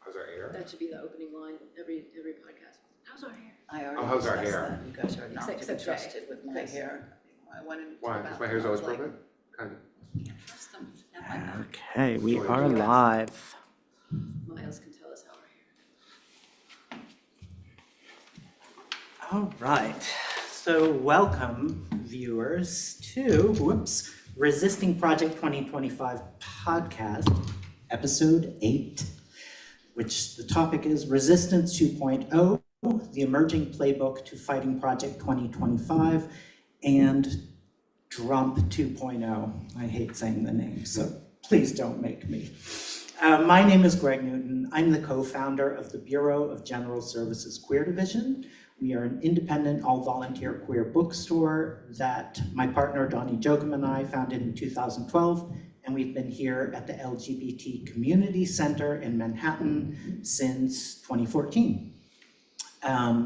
How's our hair? That should be the opening line every podcast. How's our hair? I already how's our discussed hair? that. You guys are not to be Except Jay. trusted with my Yes. hair. I went into Why? the Because my bathroom, hair's I always was like, perfect? Kind of. can't trust them. Not like that. Okay, we are live. Miles can tell us how our hair. All right, so welcome viewers to, Resisting Project 2025 podcast, episode 8, which the topic is Resistance 2.0, the emerging playbook to fighting Project 2025, and Drump 2.0. I hate saying the name, so please don't make me. My name is Greg Newton. I'm the co-founder of the Bureau of General Services Queer Division. We are an independent, all-volunteer queer bookstore that my partner Donnie Jogum and I founded in 2012, and we've been here at the LGBT Community Center in Manhattan since 2014.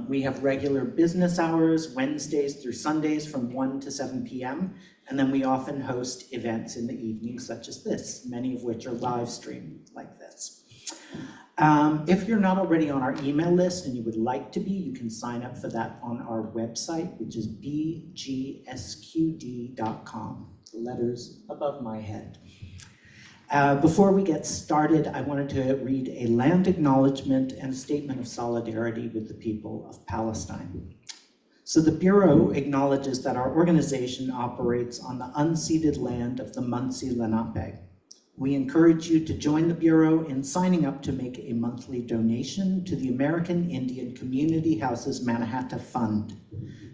We have regular business hours, Wednesdays through Sundays from 1 to 7 p.m., and then we often host events in the evening such as this, many of which are live streamed like this. If you're not already on our email list and you would like to be, you can sign up for that on our website, which is bgsqd.com, the letters above my head. Before we get started, I wanted to read a land acknowledgement and a statement of solidarity with the people of Palestine. So the Bureau acknowledges that our organization operates on the unceded land of the Munsee Lenape. We encourage you to join the Bureau in signing up to make a monthly donation to the American Indian Community Houses Mannahatta Fund.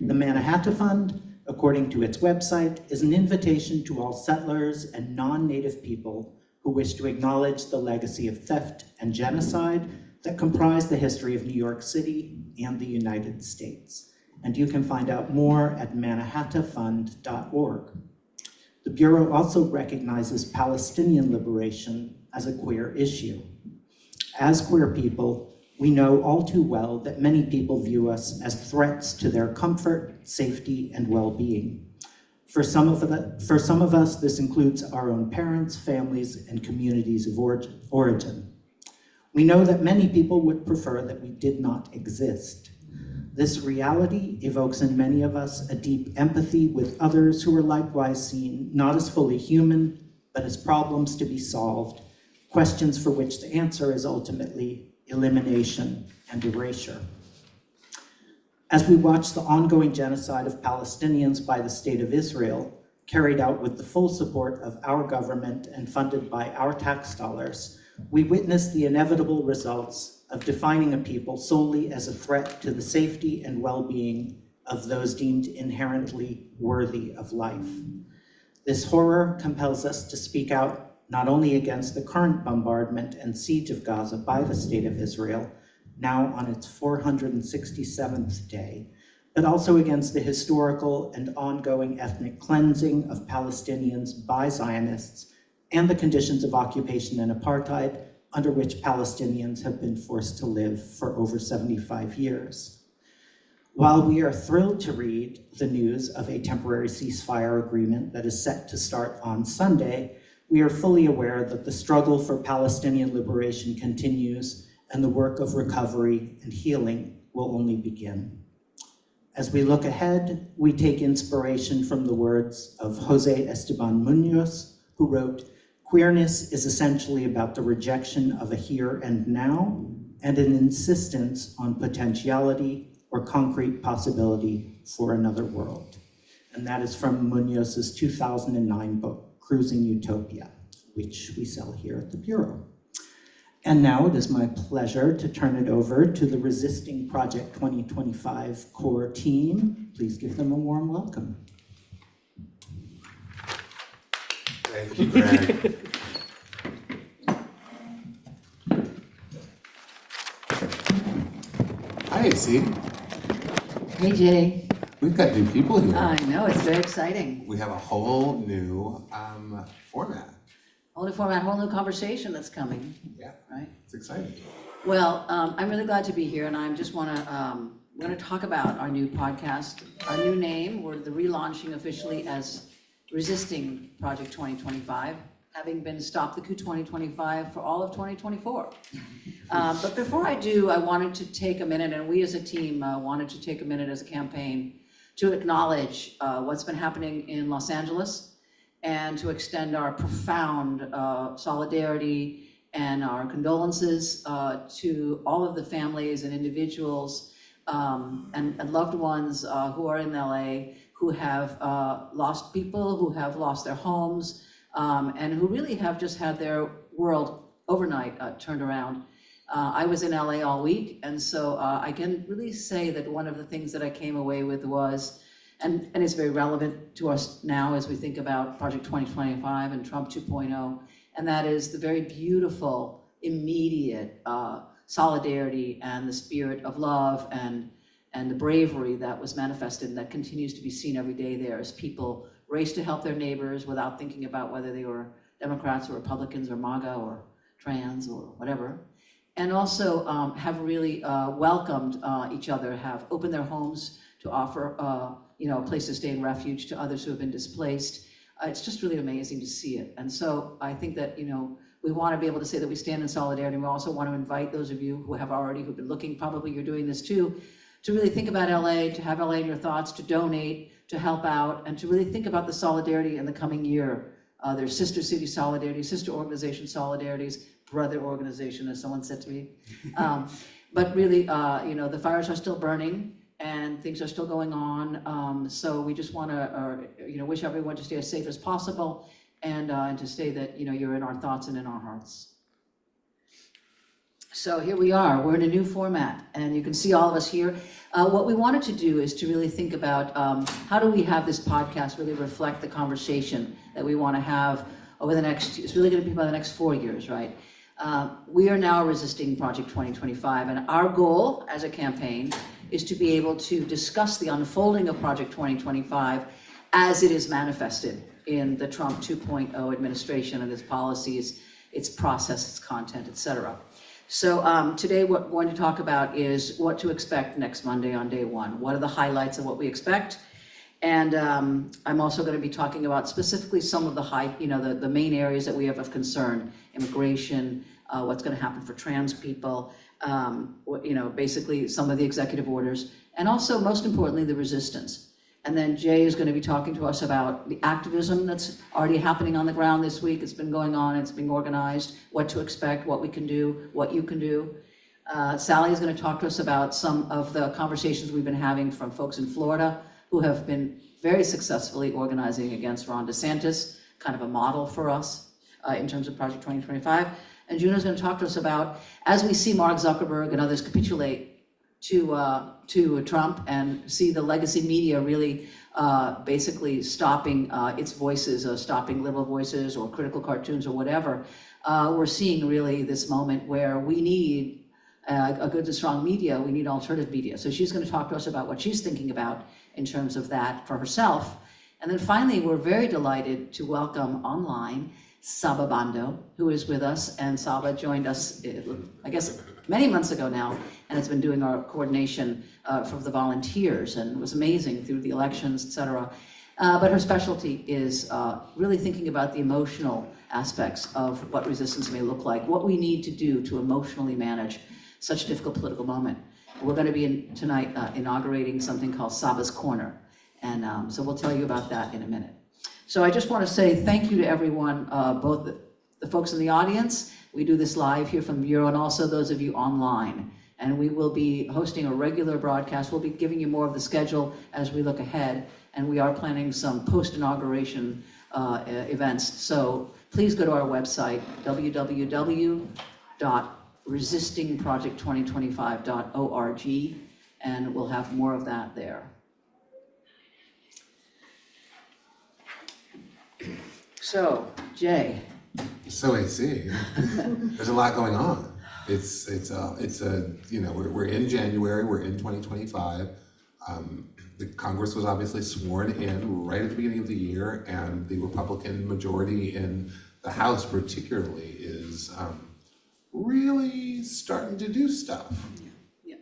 The Mannahatta Fund, according to its website, is an invitation to all settlers and non-native people who wish to acknowledge the legacy of theft and genocide that comprise the history of New York City and the United States. And you can find out more at mannahattafund.org. The Bureau also recognizes Palestinian liberation as a queer issue. As queer people, we know all too well that many people view us as threats to their comfort, safety, and well-being. For some of us, this includes our own parents, families, and communities of origin. We know that many people would prefer that we did not exist. This reality evokes in many of us a deep empathy with others who are likewise seen not as fully human, but as problems to be solved, questions for which the answer is ultimately elimination and erasure. As we watch the ongoing genocide of Palestinians by the State of Israel, carried out with the full support of our government and funded by our tax dollars, we witness the inevitable results of defining a people solely as a threat to the safety and well-being of those deemed inherently worthy of life. This horror compels us to speak out not only against the current bombardment and siege of Gaza by the State of Israel, now on its 467th day, but also against the historical and ongoing ethnic cleansing of Palestinians by Zionists and the conditions of occupation and apartheid under which Palestinians have been forced to live for over 75 years. While we are thrilled to read the news of a temporary ceasefire agreement that is set to start on Sunday, we are fully aware that the struggle for Palestinian liberation continues and the work of recovery and healing will only begin. As we look ahead, we take inspiration from the words of Jose Esteban Munoz, who wrote, "Queerness is essentially about the rejection of a here and now and an insistence on potentiality or concrete possibility for another world." And that is from Munoz's 2009 book, Cruising Utopia, which we sell here at the Bureau. And now it is my pleasure to turn it over to the Resisting Project 2025 core team. Please give them a warm welcome. Thank you, Greg. Hi, AC. Hey, Jay. We've got new people here. I know, it's very exciting. We have a whole new format. Whole new format, whole new conversation that's coming, Yeah, right? it's exciting. Well, I'm really glad to be here, and I just want to, we're going to talk about our new podcast, our new name. We're the relaunching officially as Resisting Project 2025. having been Stop the Coup 2025 for all of 2024. But before I do, I wanted to take a minute, and we as a team wanted to take a minute as a campaign to acknowledge what's been happening in Los Angeles and to extend our profound solidarity and our condolences to all of the families and individuals and loved ones who are in LA, who have lost people, who have lost their homes, and who really have just had their world overnight turned around. I was in LA all week, and so I can really say that one of the things that I came away with was, and it's very relevant to us now as we think about Project 2025 and Trump 2.0, and that is the very beautiful, immediate solidarity and the spirit of love and the bravery that was manifested and that continues to be seen every day there as people race to help their neighbors without thinking about whether they were Democrats or Republicans or MAGA or trans or whatever. And also have really welcomed each other, have opened their homes to offer a place to stay and refuge to others who have been displaced. It's just really amazing to see it. And so I think that, we want to be able to say that we stand in solidarity. We also want to invite those of you who've been looking, probably you're doing this too, to really think about LA, to have LA in your thoughts, to donate, to help out, and to really think about the solidarity in the coming year. There's sister city solidarity, sister organization solidarities, brother organization, as someone said to me. But really, the fires are still burning and things are still going on. So we just want to, wish everyone to stay as safe as possible and to say that, you're in our thoughts and in our hearts. So here we are, we're in a new format, and you can see all of us here. What we wanted to do is to really think about how do we have this podcast really reflect the conversation that we want to have over the next, it's really going to be about the next 4 years, right? We are now resisting Project 2025, and our goal as a campaign is to be able to discuss the unfolding of Project 2025 as it is manifested in the Trump 2.0 administration and its policies, its process, its content, et cetera. So today what we're going to talk about is what to expect next Monday on day one. What are the highlights of what we expect? And I'm also going to be talking about specifically some of the the main areas that we have of concern: immigration, what's going to happen for trans people, basically some of the executive orders, and also most importantly the resistance. And then Jay is going to be talking to us about the activism that's already happening on the ground this week. It's been going on, it's being organized, what to expect, what we can do, what you can do. Sally is going to talk to us about some of the conversations we've been having from folks in Florida who have been very successfully organizing against Ron DeSantis, kind of a model for us in terms of Project 2025. And Juno's going to talk to us about, as we see Mark Zuckerberg and others capitulate to Trump and see the legacy media really basically stopping its voices, stopping liberal voices or critical cartoons or whatever, we're seeing really this moment where we need a good and strong media, we need alternative media. So she's going to talk to us about what she's thinking about in terms of that for herself. And then finally, we're very delighted to welcome online Saba Bando, who is with us, and Saba joined us, I guess, many months ago now, and has been doing our coordination for the volunteers, and it was amazing through the elections, et cetera. But her specialty is really thinking about the emotional aspects of what resistance may look like, what we need to do to emotionally manage such a difficult political moment. We're going to be tonight inaugurating something called Saba's Corner, and so we'll tell you about that in a minute. So I just want to say thank you to everyone, both the folks in the audience. We do this live here from the Bureau, and also those of you online. And we will be hosting a regular broadcast. We'll be giving you more of the schedule as we look ahead, and we are planning some post-inauguration events. So please go to our website, www.resistingproject2025.org, and we'll have more of that there. So, Jay. So AC, there's a lot going on. We're in January, we're in 2025. The Congress was obviously sworn in right at the beginning of the year, and the Republican majority in the House particularly is really starting to do stuff. Yeah.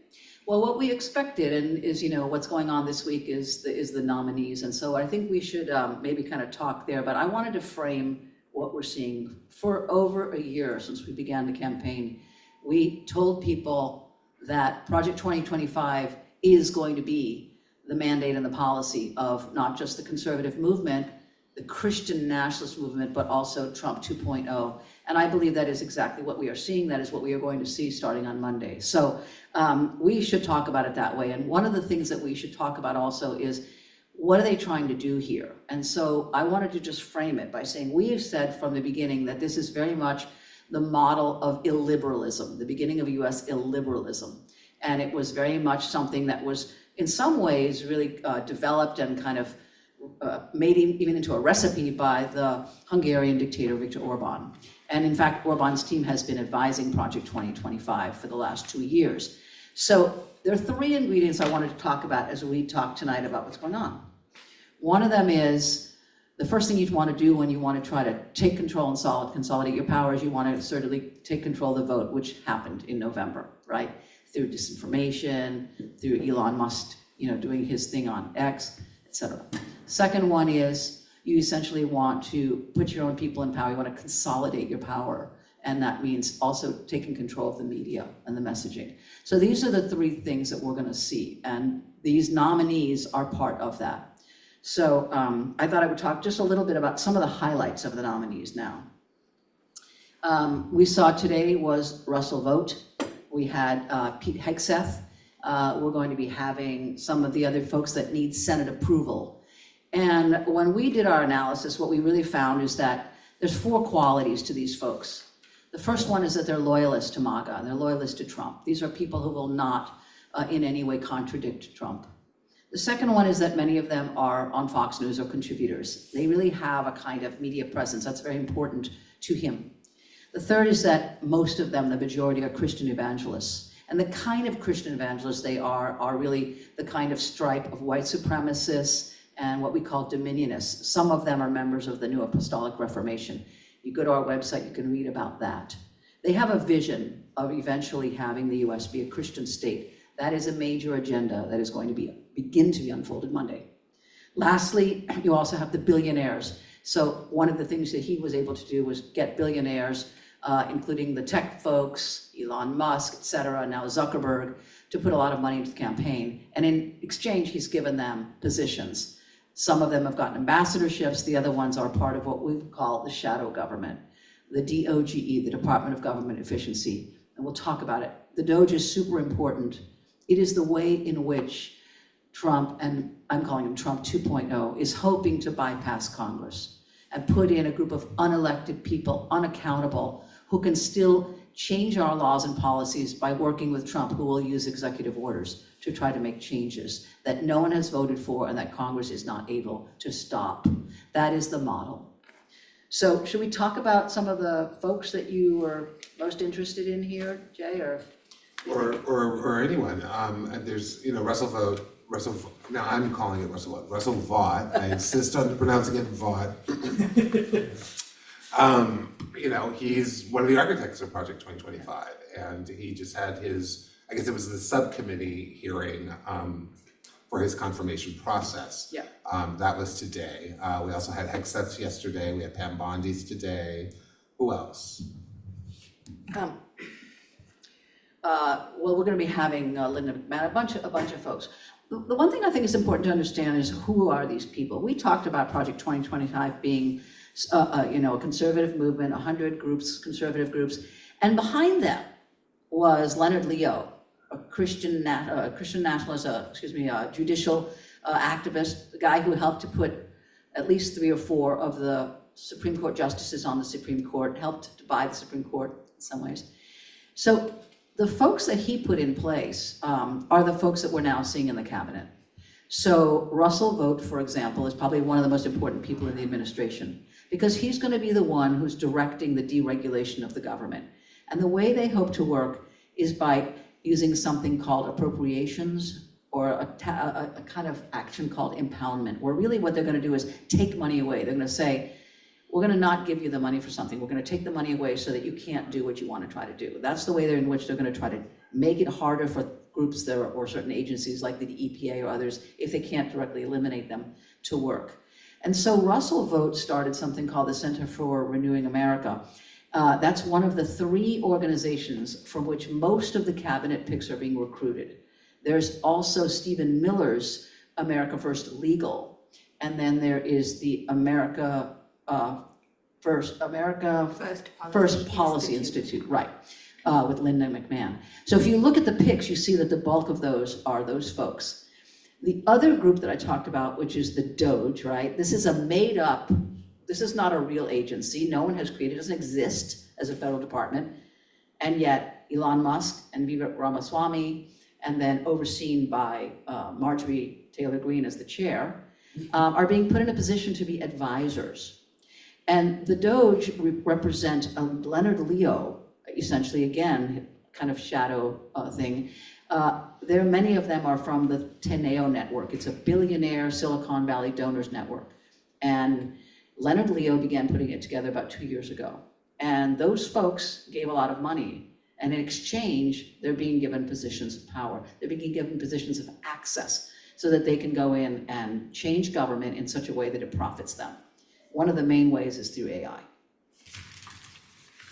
Well, what we expected and is, what's going on this week is the nominees. And so I think we should maybe kind of talk there, but I wanted to frame what we're seeing. For over a year since we began the campaign, we told people that Project 2025 is going to be the mandate and the policy of not just the conservative movement, the Christian nationalist movement, but also Trump 2.0. And I believe that is exactly what we are seeing. That is what we are going to see starting on Monday. So we should talk about it that way. And one of the things that we should talk about also is, what are they trying to do here? And so I wanted to just frame it by saying, we have said from the beginning that this is very much the model of illiberalism, the beginning of US illiberalism. And it was very much something that was in some ways really developed and kind of made even into a recipe by the Hungarian dictator Viktor Orban. And in fact, Orban's team has been advising Project 2025 for the last 2 years. So there are 3 ingredients I wanted to talk about as we talk tonight about what's going on. One of them is, the first thing you want to do when you want to try to take control and consolidate your power is you want to certainly take control of the vote, which happened in November, right? Through disinformation, through Elon Musk, doing his thing on X, etc. Second one is, you essentially want to put your own people in power. You want to consolidate your power. And that means also taking control of the media and the messaging. So these are the 3 things that we're going to see. And these nominees are part of that. So I thought I would talk just a little bit about some of the highlights of the nominees now. We saw today was Russell Vought. We had Pete Hegseth. We're going to be having some of the other folks that need Senate approval. And when we did our analysis, what we really found is that there's 4 qualities to these folks. The first one is that they're loyalists to MAGA, and they're loyalists to Trump. These are people who will not in any way contradict Trump. The second one is that many of them are on Fox News or contributors. They really have a kind of media presence that's very important to him. The third is that most of them, the majority, are Christian evangelists. And the kind of Christian evangelists they are really the kind of stripe of white supremacists and what we call dominionists. Some of them are members of the New Apostolic Reformation. You go to our website, you can read about that. They have a vision of eventually having the US be a Christian state. That is a major agenda that is going to begin to be unfolded Monday. Lastly, you also have the billionaires. So one of the things that he was able to do was get billionaires, including the tech folks, Elon Musk, et cetera, now Zuckerberg, to put a lot of money into the campaign. And in exchange, he's given them positions. Some of them have gotten ambassadorships. The other ones are part of what we call the shadow government, the DOGE, the Department of Government Efficiency. And we'll talk about it. The DOGE is super important. It is the way in which Trump, and I'm calling him Trump 2.0, is hoping to bypass Congress and put in a group of unelected people, unaccountable, who can still change our laws and policies by working with Trump, who will use executive orders to try to make changes that no one has voted for and that Congress is not able to stop. That is the model. So should we talk about some of the folks that you were most interested in here, Jay, or anyone? There's Russell Vought. Now I'm calling it Russell Vought. I insist on pronouncing it Vought. He's one of the architects of Project 2025, and he just had his, I guess it was the subcommittee hearing for his confirmation process. Yeah. That was today. We also had Hegseth yesterday. We had Pam Bondi's today. Who else? Well, we're going to be having Linda McMahon, a bunch of folks. The one thing I think is important to understand is, who are these people? We talked about Project 2025 being a conservative movement, 100 groups, conservative groups, and behind them was Leonard Leo, a Christian nationalist, judicial activist, the guy who helped to put at least 3 or 4 of the Supreme Court justices on the Supreme Court, helped to buy the Supreme Court in some ways. So the folks that he put in place are the folks that we're now seeing in the cabinet. So Russell Vought, for example, is probably one of the most important people in the administration, because he's going to be the one who's directing the deregulation of the government. And the way they hope to work is by using something called appropriations, or a kind of action called impoundment, where really what they're going to do is take money away. They're going to say, we're going to not give you the money for something. We're going to take the money away so that you can't do what you want to try to do. That's the way in which they're going to try to make it harder for groups or certain agencies like the EPA or others, if they can't directly eliminate them, to work. And so Russell Vogt started something called the Center for Renewing America. That's one of the 3 organizations from which most of the cabinet picks are being recruited. There's also Stephen Miller's America First Legal, and then there is the First Policy Institute, right, with Linda McMahon. So if you look at the picks, you see that the bulk of those are those folks. The other group that I talked about, which is the DOGE, right? This is a made up, this is not a real agency. No one has created, it doesn't exist as a federal department. And yet Elon Musk and Vivek Ramaswamy, and then overseen by Marjorie Taylor Greene as the chair, are being put in a position to be advisors. And the DOGE represent Leonard Leo, essentially, again, kind of shadow thing. Many of them are from the Teneo network. It's a billionaire Silicon Valley donors network. And Leonard Leo began putting it together about 2 years ago. And those folks gave a lot of money. And in exchange, they're being given positions of power. They're being given positions of access so that they can go in and change government in such a way that it profits them. One of the main ways is through AI.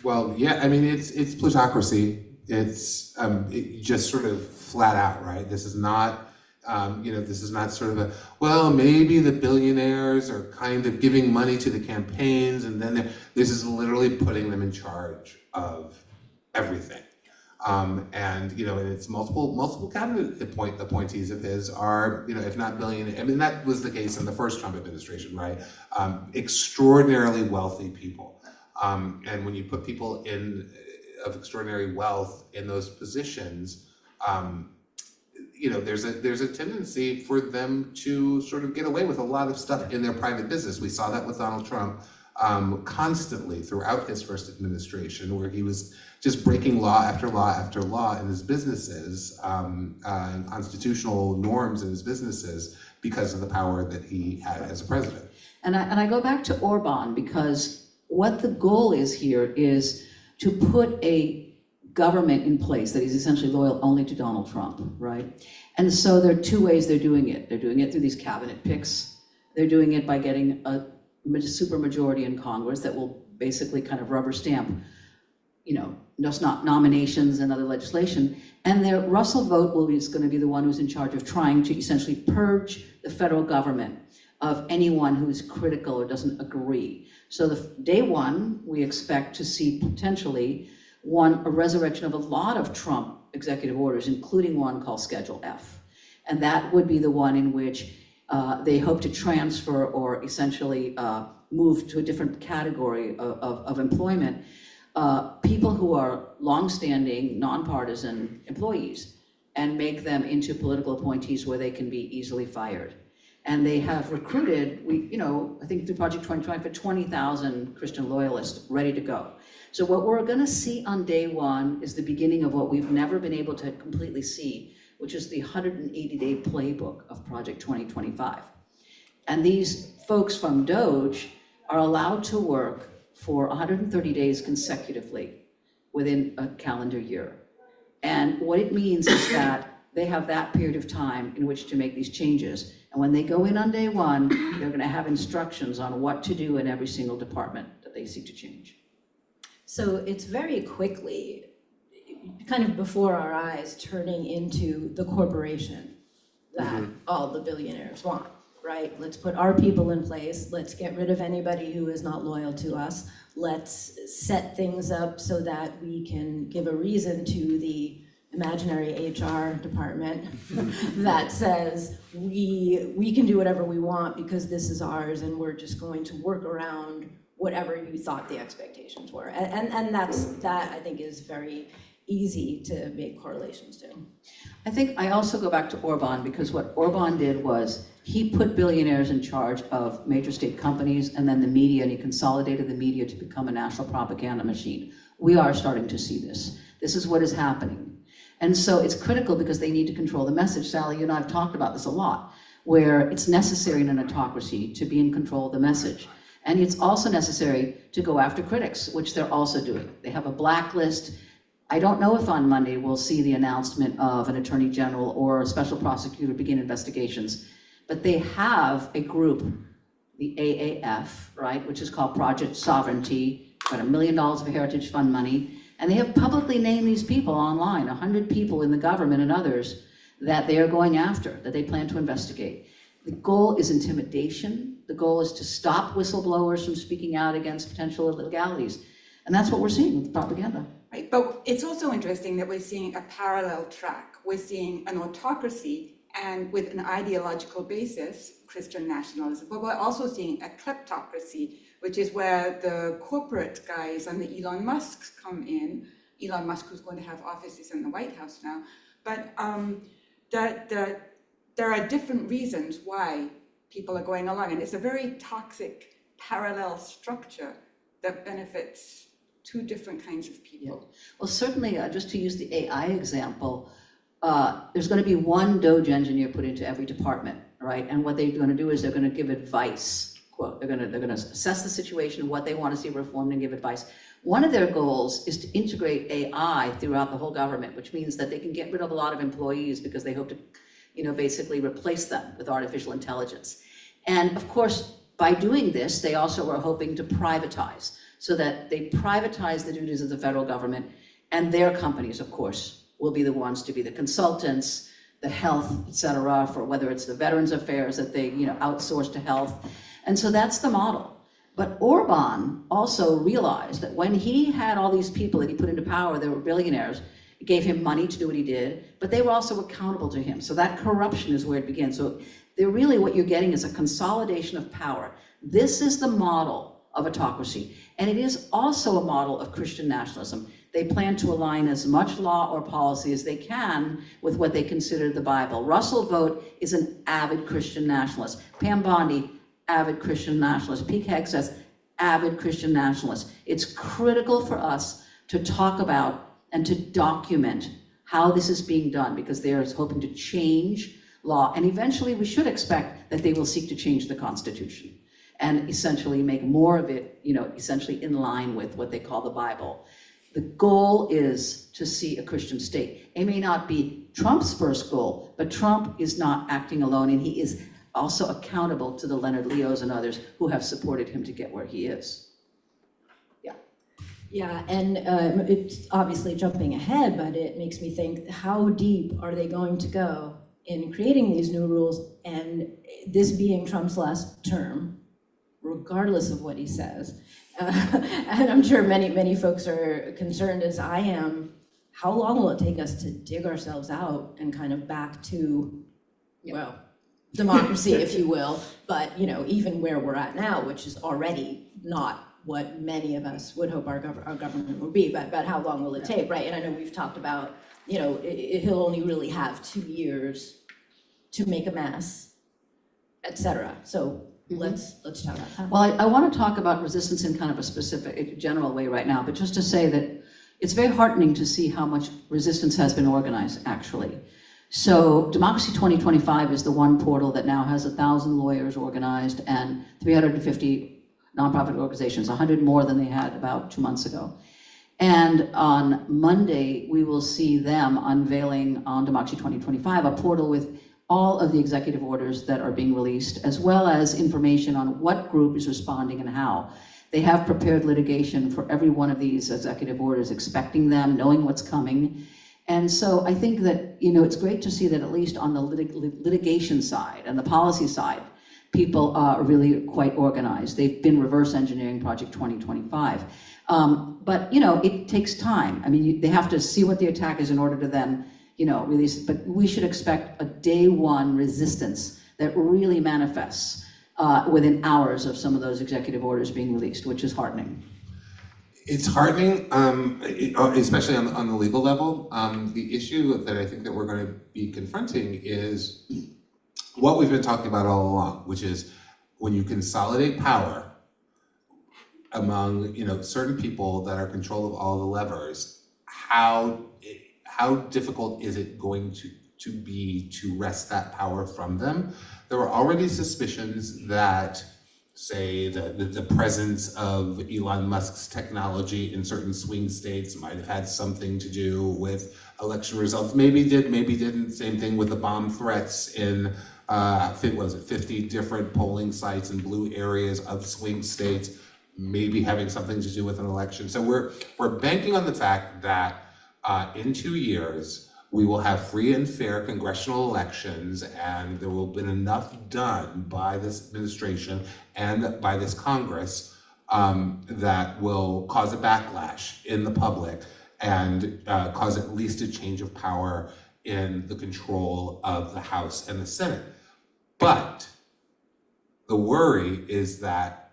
Well, yeah, I mean, it's plutocracy. It's just sort of flat out, right? This is not, this is not sort of well, maybe the billionaires are kind of giving money to the campaigns, and then this is literally putting them in charge of everything. And it's multiple cabinet appointees of his are, if not billionaire. I mean, that was the case in the first Trump administration, right? Extraordinarily wealthy people. And when you put people of extraordinary wealth in those positions, there's a tendency for them to sort of get away with a lot of stuff in their private business. We saw that with Donald Trump constantly throughout his first administration, where he was just breaking law after law after law in his businesses, and constitutional norms in his businesses because of the power that he had as a president. And I go back to Orban, because what the goal is here is to put a government in place that is essentially loyal only to Donald Trump, right? And so there are 2 ways they're doing it. They're doing it through these cabinet picks. They're doing it by getting a supermajority in Congress that will basically kind of rubber stamp, just not nominations and other legislation. And Russell Vogt is going to be the one who's in charge of trying to essentially purge the federal government of anyone who's critical or doesn't agree. So day one, we expect to see potentially a resurrection of a lot of Trump executive orders, including one called Schedule F. And that would be the one in which they hope to transfer or essentially move to a different category of employment, people who are longstanding, nonpartisan employees, and make them into political appointees where they can be easily fired. And they have recruited, I think through Project 2020, for 20,000 Christian loyalists ready to go. So what we're gonna see on day one is the beginning of what we've never been able to completely see, which is the 180-day playbook of Project 2025. And these folks from DOGE are allowed to work for 130 days consecutively within a calendar year. And what it means is that they have that period of time in which to make these changes. And when they go in on day one, they're gonna have instructions on what to do in every single department that they seek to change. So it's very quickly, kind of before our eyes, turning into the corporation that all the billionaires want, right? Let's put our people in place. Let's get rid of anybody who is not loyal to us. Let's set things up so that we can give a reason to the imaginary HR department that says we can do whatever we want because this is ours, and we're just going to work around whatever you thought the expectations were. And that I think is very easy to make correlations to. I think I also go back to Orban, because what Orban did was he put billionaires in charge of major state companies and then the media, and he consolidated the media to become a national propaganda machine. We are starting to see this. This is what is happening. And so it's critical because they need to control the message. Sally, you and I have talked about this a lot, where it's necessary in an autocracy to be in control of the message. And it's also necessary to go after critics, which they're also doing. They have a blacklist. I don't know if on Monday we'll see the announcement of an attorney general or a special prosecutor begin investigations, but they have a group the AAF, right, which is called Project Sovereignty, got $1 million of Heritage Fund money, and they have publicly named these people online, 100 people in the government and others that they are going after, that they plan to investigate. The goal is intimidation. The goal is to stop whistleblowers from speaking out against potential illegalities. And that's what we're seeing with the propaganda. Right, but it's also interesting that we're seeing a parallel track. We're seeing an autocracy and with an ideological basis, Christian nationalism, but we're also seeing a kleptocracy, which is where the corporate guys and the Elon Musks come in. Elon Musk, who's going to have offices in the White House now, but that there are different reasons why people are going along, and it's a very toxic parallel structure that benefits two different kinds of people. Yeah. Well, certainly, just to use the AI example, there's going to be one Doge engineer put into every department, right? And what they're going to do is they're going to give advice. Quote, they're going to assess the situation, what they want to see reformed, and give advice. One of their goals is to integrate AI throughout the whole government, which means that they can get rid of a lot of employees because they hope to, basically replace them with artificial intelligence. And of course, by doing this, they also are hoping to privatize, so that they privatize the duties of the federal government, and their companies, of course, will be the ones to be the consultants, the health, et cetera, for whether it's the Veterans Affairs that they outsource to health. And so that's the model. But Orban also realized that when he had all these people that he put into power, they were billionaires, it gave him money to do what he did, but they were also accountable to him. So that corruption is where it began. So they're really, what you're getting is a consolidation of power. This is the model of autocracy. And it is also a model of Christian nationalism. They plan to align as much law or policy as they can with what they consider the Bible. Russell Vogt is an avid Christian nationalist. Pam Bondi, avid Christian nationalist. Pete Hegseth, avid Christian nationalist. It's critical for us to talk about and to document how this is being done, because they are hoping to change law. And eventually we should expect that they will seek to change the Constitution and essentially make more of it, essentially in line with what they call the Bible. The goal is to see a Christian state. It may not be Trump's first goal, but Trump is not acting alone, and he is also accountable to the Leonard Leos and others who have supported him to get where he is. Yeah, and it's obviously jumping ahead, but it makes me think, how deep are they going to go in creating these new rules? And this being Trump's last term, regardless of what he says, and I'm sure many folks are concerned, as I am, how long will it take us to dig ourselves out and kind of back to, well, democracy, if you will, but even where we're at now, which is already not what many of us would hope our government would be, but how long will it take, right? And I know we've talked about, he'll only really have 2 years to make a mess, et cetera. So let's talk about that. Well, I want to talk about resistance in kind of a specific, general way right now, but just to say that it's very heartening to see how much resistance has been organized, actually. So Democracy 2025 is the one portal that now has 1,000 lawyers organized and 350 nonprofit organizations, 100 more than they had about 2 months ago. And on Monday, we will see them unveiling on Democracy 2025 a portal with all of the executive orders that are being released, as well as information on what group is responding and how. They have prepared litigation for every one of these executive orders, expecting them, knowing what's coming. And so I think that, it's great to see that at least on the litigation side and the policy side, people are really quite organized. They've been reverse engineering Project 2025. But, it takes time. I mean, they have to see what the attack is in order to then, release it. But we should expect a day one resistance that really manifests within hours of some of those executive orders being released, which is heartening. It's heartening, especially on the legal level. The issue that I think that we're going to be confronting is what we've been talking about all along, which is when you consolidate power among certain people that are in control of all the levers, how difficult is it going to be to wrest that power from them? There were already suspicions that, say, the presence of Elon Musk's technology in certain swing states might have had something to do with election results. Maybe did, maybe didn't. Same thing with the bomb threats in was it 50 different polling sites in blue areas of swing states, maybe having something to do with an election. So we're banking on the fact that in 2 years, we will have free and fair congressional elections, and there will have been enough done by this administration and by this Congress that will cause a backlash in the public and cause at least a change of power in the control of the House and the Senate. But the worry is that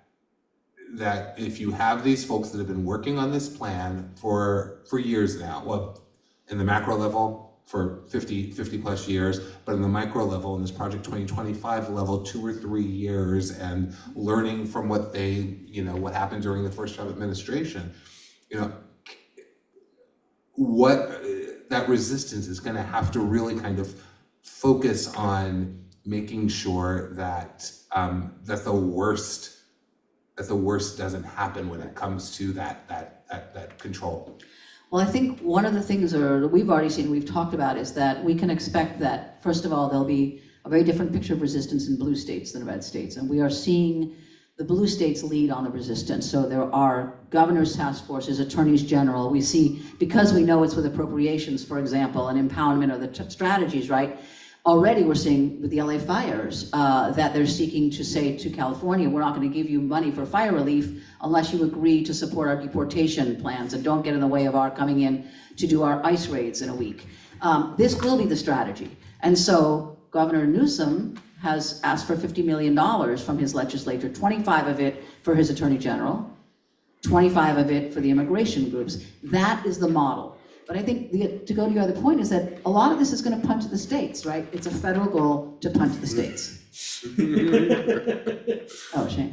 if you have these folks that have been working on this plan for years now, well, in the macro level, for 50 plus years, but in the micro level, in this Project 2025 level, 2 or 3 years, and learning from what what happened during the first Trump administration, what that resistance is gonna have to really kind of focus on making sure that that the worst doesn't happen when it comes to that control. Well, I think one of the things that we've already seen, we've talked about, is that we can expect that, first of all, there'll be a very different picture of resistance in blue states than red states. And we are seeing the blue states lead on the resistance. So there are governors' task forces, attorneys general. We see, because we know it's with appropriations, for example, and empowerment of the strategies, right? Already we're seeing with the LA fires that they're seeking to say to California, we're not going to give you money for fire relief unless you agree to support our deportation plans and don't get in the way of our coming in to do our ICE raids in a week. This will be the strategy. And so Governor Newsom has asked for $50 million from his legislature, 25 of it for his attorney general, 25 of it for the immigration groups. That is the model. But I think to go to your other point is that a lot of this is going to punt to the states, right? It's a federal goal to punt to the states. Oh, shame.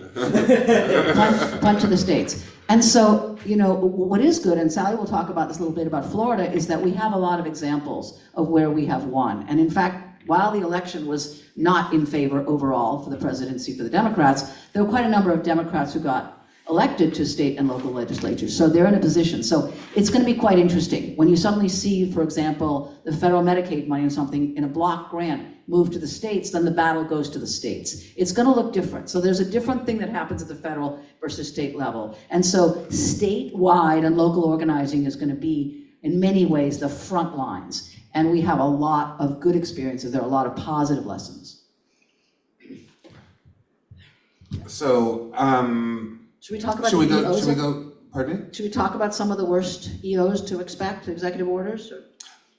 Punt to the states. And so, what is good, and Sally will talk about this a little bit about Florida, is that we have a lot of examples of where we have won. And in fact, while the election was not in favor overall for the presidency for the Democrats, there were quite a number of Democrats who got elected to state and local legislatures. So they're in a position. So it's going to be quite interesting. When you suddenly see, for example, the federal Medicaid money or something in a block grant move to the states, then the battle goes to the states. It's going to look different. So there's a different thing that happens at the federal versus state level. And so statewide and local organizing is going to be, in many ways, the front lines. And we have a lot of good experiences. There are a lot of positive lessons. So, should we talk about should we the go, EOs? should we go, pardon me? Should we talk about some of the worst EOs to expect, executive orders?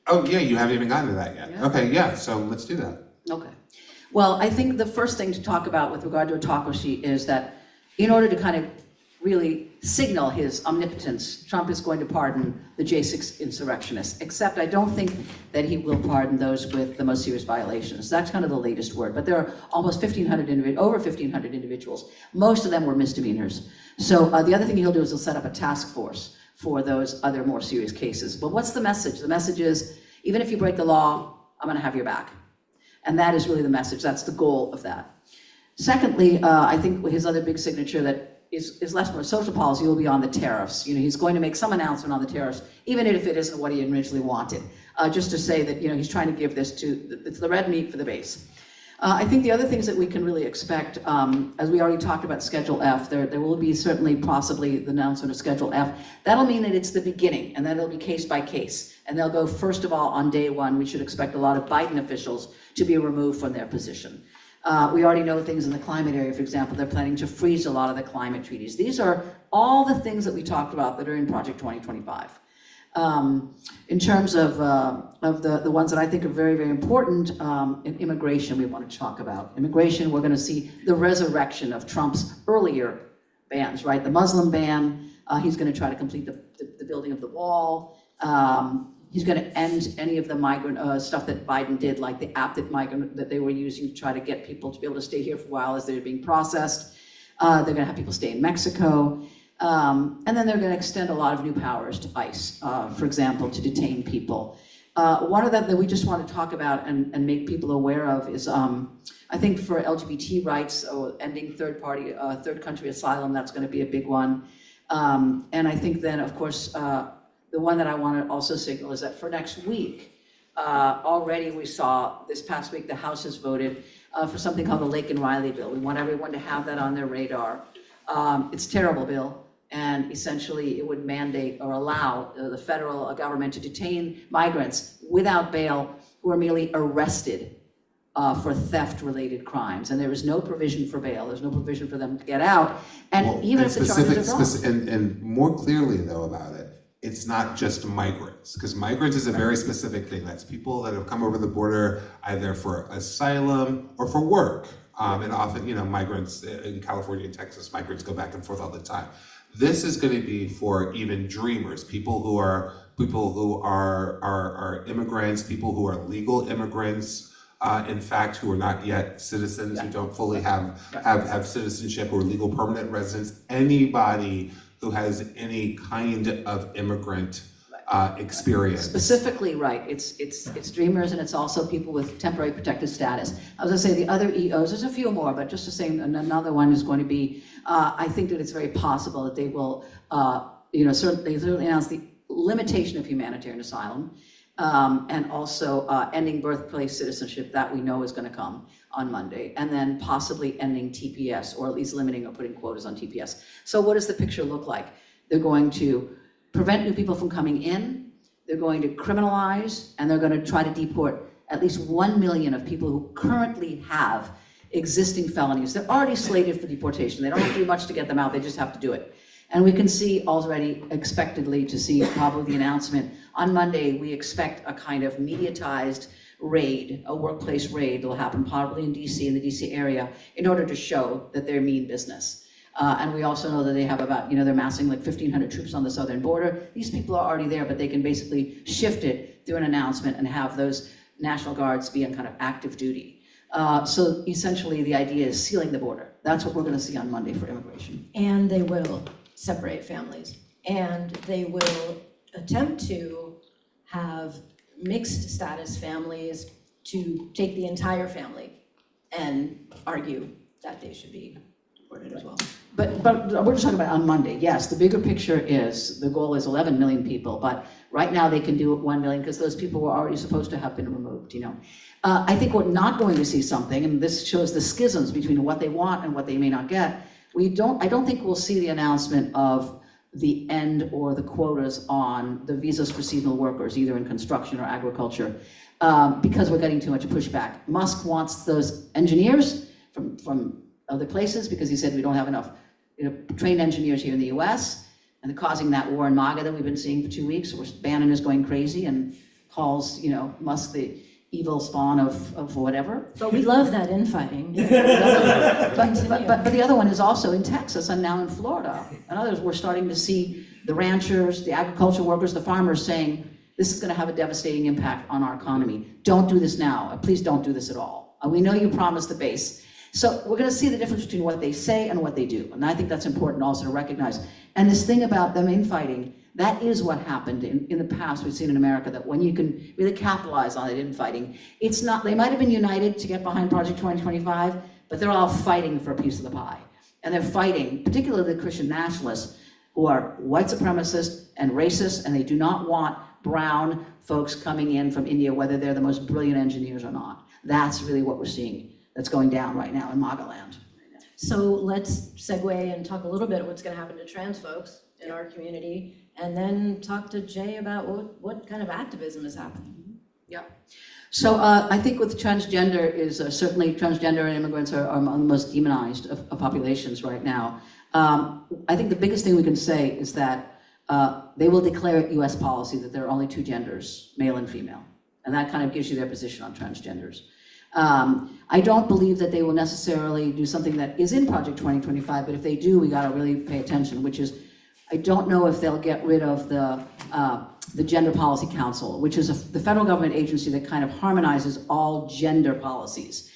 Oh, yeah, you haven't even gotten to that yet. Yeah. Okay, yeah, so let's do that. Okay. Well, I think the first thing to talk about with regard to autocracy is that in order to kind of really signal his omnipotence, Trump is going to pardon the J6 insurrectionists, except I don't think that he will pardon those with the most serious violations. That's kind of the latest word, but there are almost over 1,500 individuals. Most of them were misdemeanors. So the other thing he'll do is he'll set up a task force for those other more serious cases. But what's the message? The message is, even if you break the law, I'm gonna have your back. And that is really the message. That's the goal of that. Secondly, I think his other big signature that is less more social policy will be on the tariffs. He's going to make some announcement on the tariffs, even if it isn't what he originally wanted, just to say that, he's trying to give this it's the red meat for the base. I think the other things that we can really expect, as we already talked about Schedule F, there will be certainly possibly the announcement of Schedule F. That'll mean that it's the beginning, and then it'll be case by case. And they'll go, first of all, on day one, we should expect a lot of Biden officials to be removed from their position. We already know things in the climate area, for example, they're planning to freeze a lot of the climate treaties. These are all the things that we talked about that are in Project 2025. In terms of the ones that I think are very, very important, in immigration we want to talk about. Immigration, we're going to see the resurrection of Trump's earlier bans, right? The Muslim ban, he's going to try to complete the building of the wall. He's going to end any of the migrant stuff that Biden did, like the app that they were using to try to get people to be able to stay here for a while as they're being processed. They're going to have people stay in Mexico. And then they're going to extend a lot of new powers to ICE, for example, to detain people. One of them that we just want to talk about and make people aware of is, I think for LGBT rights, ending third country asylum, that's going to be a big one. And I think then, of course, the one that I want to also signal is that for next week, Already we saw this past week, the House has voted for something called the Lake and Riley bill. We want everyone to have that on their radar. It's a terrible bill, and essentially it would mandate or allow the federal government to detain migrants without bail who are merely arrested for theft-related crimes. And there is no provision for bail. There's no provision for them to get out. And Well, even and if the charges are wrong. and more clearly though about it, it's not just migrants, because migrants is a very specific thing. That's people that have come over the border either for asylum or for work. And often, migrants in California and Texas, migrants go back and forth all the time. This is going to be for even dreamers, people who are immigrants, people who are legal immigrants, in fact, who are not yet citizens, who don't fully have citizenship or legal permanent residence, anybody who has any kind of immigrant experience. Specifically, right, it's dreamers, and it's also people with temporary protected status. I was gonna say the other EOs, there's a few more, but just to say another one is going to be, I think that it's very possible that they will, certainly announce the limitation of humanitarian asylum, and also ending birthplace citizenship, that we know is gonna come on Monday, and then possibly ending TPS, or at least limiting or putting quotas on TPS. So what does the picture look like? They're going to prevent new people from coming in, they're going to criminalize, and they're gonna try to deport at least 1 million of people who currently have existing felonies. They're already slated for deportation. They don't have to do much to get them out, they just have to do it. And we can see already, expectedly, to see probably the announcement. On Monday, we expect a kind of mediatized raid, a workplace raid that will happen probably in DC, in the DC area, in order to show that they're mean business. And we also know that they have about, they're massing like 1,500 troops on the southern border. These people are already there, but they can basically shift it through an announcement and have those National Guards be on kind of active duty. So essentially the idea is sealing the border. That's what we're gonna see on Monday for immigration. And they will separate families. And they will attempt to have mixed status families to take the entire family and argue that they should be deported as well. But we're just talking about on Monday. Yes, the bigger picture is, the goal is 11 million people, but right now they can do it 1 million because those people were already supposed to have been removed, I think we're not going to see something, and this shows the schisms between what they want and what they may not get. I don't think we'll see the announcement of the end or the quotas on the visas for seasonal workers, either in construction or agriculture, because we're getting too much pushback. Musk wants those engineers from other places because he said we don't have enough trained engineers here in the US, and they're causing that war in MAGA that we've been seeing for 2 weeks, where Bannon is going crazy and calls Musk the evil spawn of whatever. But we love that infighting. But the other one is also in Texas and now in Florida. And others, we're starting to see the ranchers, the agriculture workers, the farmers saying, this is gonna have a devastating impact on our economy. Don't do this now. Please don't do this at all. We know you promised the base. So we're gonna see the difference between what they say and what they do. And I think that's important also to recognize. And this thing about them infighting, that is what happened in the past. We've seen in America that when you can really capitalize on it infighting, it's not, they might have been united to get behind Project 2025, but they're all fighting for a piece of the pie. And they're fighting, particularly the Christian nationalists, who are white supremacists and racist, and they do not want brown folks coming in from India, whether they're the most brilliant engineers or not. That's really what we're seeing that's going down right now in MAGA land. So let's segue and talk a little bit what's gonna happen to trans folks in our community, and then talk to Jay about what kind of activism is happening. Yeah. So I think with transgender is certainly transgender and immigrants are among the most demonized of populations right now. I think the biggest thing we can say is that they will declare it US policy that there are only 2 genders, male and female. And that kind of gives you their position on transgenders. I don't believe that they will necessarily do something that is in Project 2025, but if they do, we gotta really pay attention, which is, I don't know if they'll get rid of the Gender Policy Council, which is the federal government agency that kind of harmonizes all gender policies.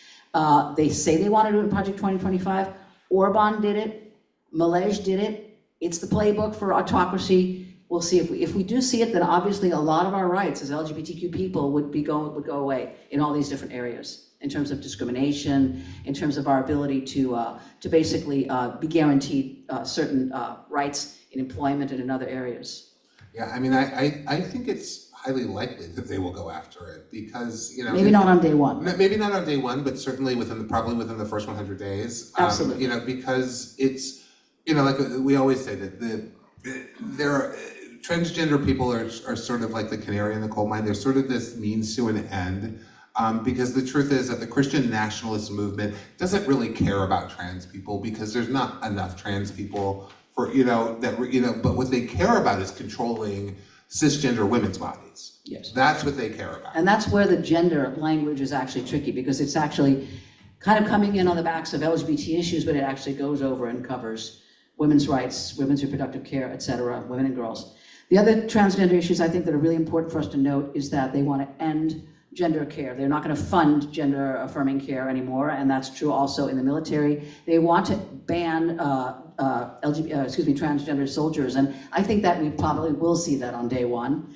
They say they want to do it in Project 2025. Orban did it. Malej did it. It's the playbook for autocracy. We'll see if we do see it, then obviously a lot of our rights as LGBTQ people would go away in all these different areas, in terms of discrimination, in terms of our ability to basically be guaranteed certain rights in employment and in other areas. Yeah, I mean, I think it's highly likely that they will go after it because, you know. Maybe not on day one. Maybe not on day one, but certainly probably within the first 100 days. Absolutely. You know, because it's, you know, like we always say that there are, transgender people are sort of like the canary in the coal mine. They're sort of this means to an end. Because the truth is that the Christian nationalist movement doesn't really care about trans people because there's not enough trans people for, you know, but what they care about is controlling cisgender women's bodies. Yes. That's what they care about. And that's where the gender language is actually tricky, because it's actually kind of coming in on the backs of LGBT issues, but it actually goes over and covers women's rights, women's reproductive care, et cetera, women and girls. The other transgender issues I think that are really important for us to note is that they want to end gender care. They're not going to fund gender affirming care anymore, and that's true also in the military. They want to ban transgender soldiers, and I think that we probably will see that on day one.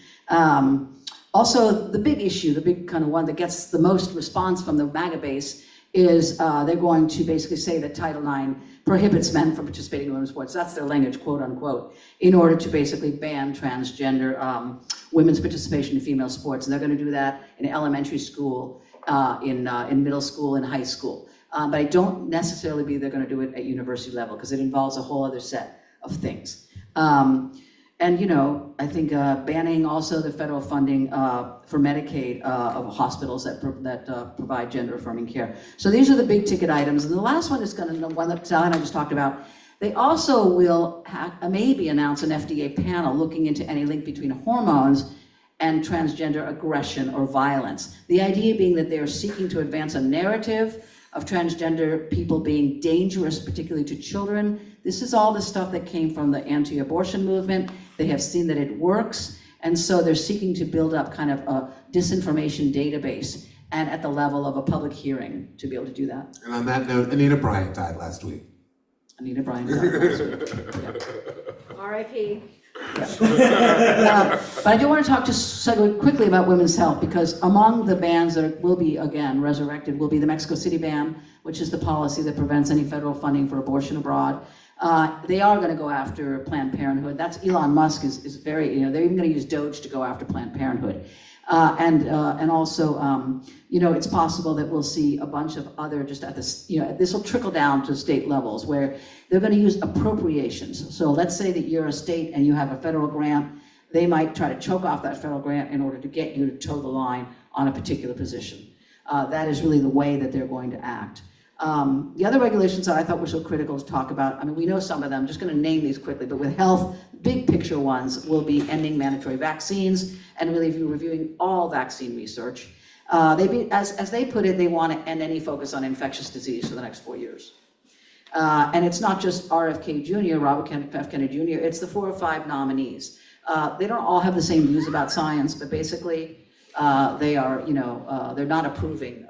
Also, the big issue, the big kind of one that gets the most response from the MAGA base is they're going to basically say that Title IX prohibits men from participating in women's sports. That's their language, quote unquote, in order to basically ban transgender women's participation in female sports. And they're going to do that in elementary school, in middle school, and high school. But I don't necessarily believe they're going to do it at university level because it involves a whole other set of things. And, you know, I think banning also the federal funding for Medicaid of hospitals that provide gender-affirming care. So these are the big ticket items. And the last one is the one that Sally and I just talked about. They also will maybe announce an FDA panel looking into any link between hormones and transgender aggression or violence. The idea being that they are seeking to advance a narrative of transgender people being dangerous, particularly to children. This is all the stuff that came from the anti-abortion movement. They have seen that it works, and so they're seeking to build up kind of a disinformation database and at the level of a public hearing to be able to do that. And on that note, Anita Bryant died last week. Anita Bryant. R.I.P. But I do want to talk just segue quickly about women's health, because among the bans that will be, again, resurrected will be the Mexico City ban, which is the policy that prevents any federal funding for abortion abroad. They are going to go after Planned Parenthood. That's Elon Musk is very, you know, they're even going to use Doge to go after Planned Parenthood. And also, you know, it's possible that we'll see a bunch of other, just at this, you know, this will trickle down to state levels where they're going to use appropriations. So let's say that you're a state and you have a federal grant, they might try to choke off that federal grant in order to get you to toe the line on a particular position. That is really the way that they're going to act. The other regulations that I thought were so critical to talk about, I mean, we know some of them, I'm just going to name these quickly, but with health, big picture ones will be ending mandatory vaccines and really reviewing all vaccine research. As they put it, they want to end any focus on infectious disease for the next 4 years. And it's not just RFK Jr., Robert F. Kennedy Jr., it's the 4 or 5 nominees. They don't all have the same views about science, but basically they are, you know, they're not approving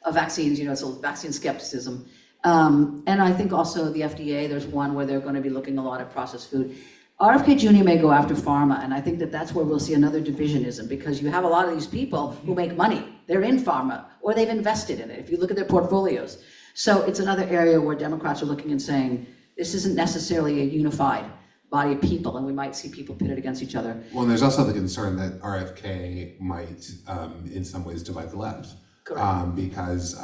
of vaccines, you know, it's a vaccine skepticism. And I think also the FDA, there's one where they're going to be looking a lot at processed food. RFK Jr. may go after pharma, and I think that that's where we'll see another divisionism, because you have a lot of these people who make money. They're in pharma, or they've invested in it, if you look at their portfolios. So it's another area where Democrats are looking and saying, this isn't necessarily a unified body of people, and we might see people pitted against each other. Well, and there's also the concern that RFK might, in some ways, divide the left. Because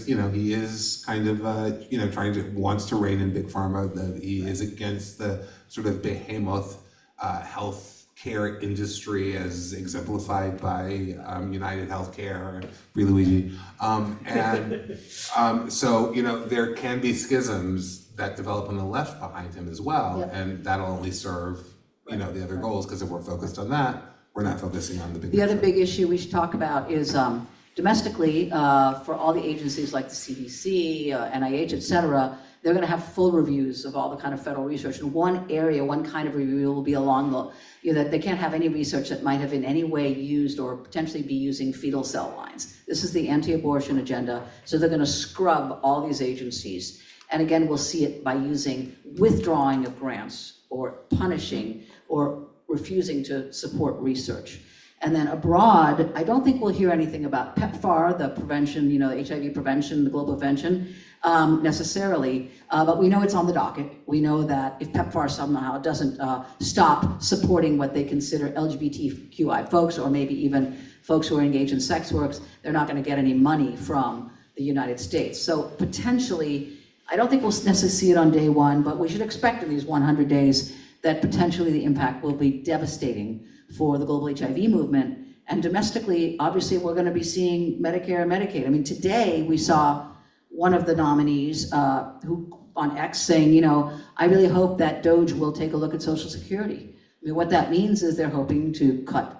you know, he is kind of you know, wants to rein in big pharma. That he is against the sort of behemoth health care industry as exemplified by United Healthcare, Free Luigi, so you know, there can be schisms that develop on the left behind him as well, Yep. and that'll only serve, you know, the other goals, because if we're focused on that, we're not focusing on the big The other picture. big issue we should talk about is domestically, for all the agencies like the CDC, NIH, et cetera, they're going to have full reviews of all the kind of federal research. And one area, one kind of review will be along the, you know, that they can't have any research that might have in any way used or potentially be using fetal cell lines. This is the anti-abortion agenda. So they're going to scrub all these agencies. And again, we'll see it by using withdrawing of grants or punishing or refusing to support research. And then abroad, I don't think we'll hear anything about PEPFAR, the prevention, you know, HIV prevention, the global prevention. necessarily, but we know it's on the docket. We know that if PEPFAR somehow doesn't stop supporting what they consider LGBTQI folks, or maybe even folks who are engaged in sex works, they're not going to get any money from the United States. So potentially, I don't think we'll necessarily see it on day one, but we should expect in these 100 days that potentially the impact will be devastating for the global HIV movement. And domestically, obviously, we're going to be seeing Medicare and Medicaid. I mean, today we saw one of the nominees who on X saying, I really hope that DOGE will take a look at Social Security. I mean, what that means is they're hoping to cut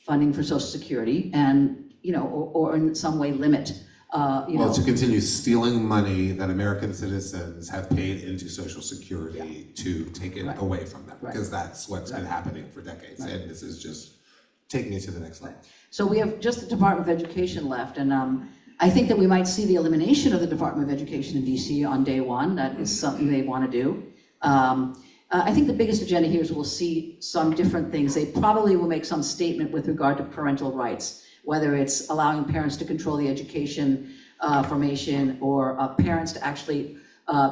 funding for Social Security and, or in some way limit, to continue stealing money that American citizens have paid into Social Security to take it away from them, because that's what's been happening for decades, and this is just taking it to the next level. So we have just the Department of Education left, and I think that we might see the elimination of the Department of Education in DC on day one. That is something they want to do. I think the biggest agenda here is we'll see some different things. They probably will make some statement with regard to parental rights, whether it's allowing parents to control the education formation, or parents to actually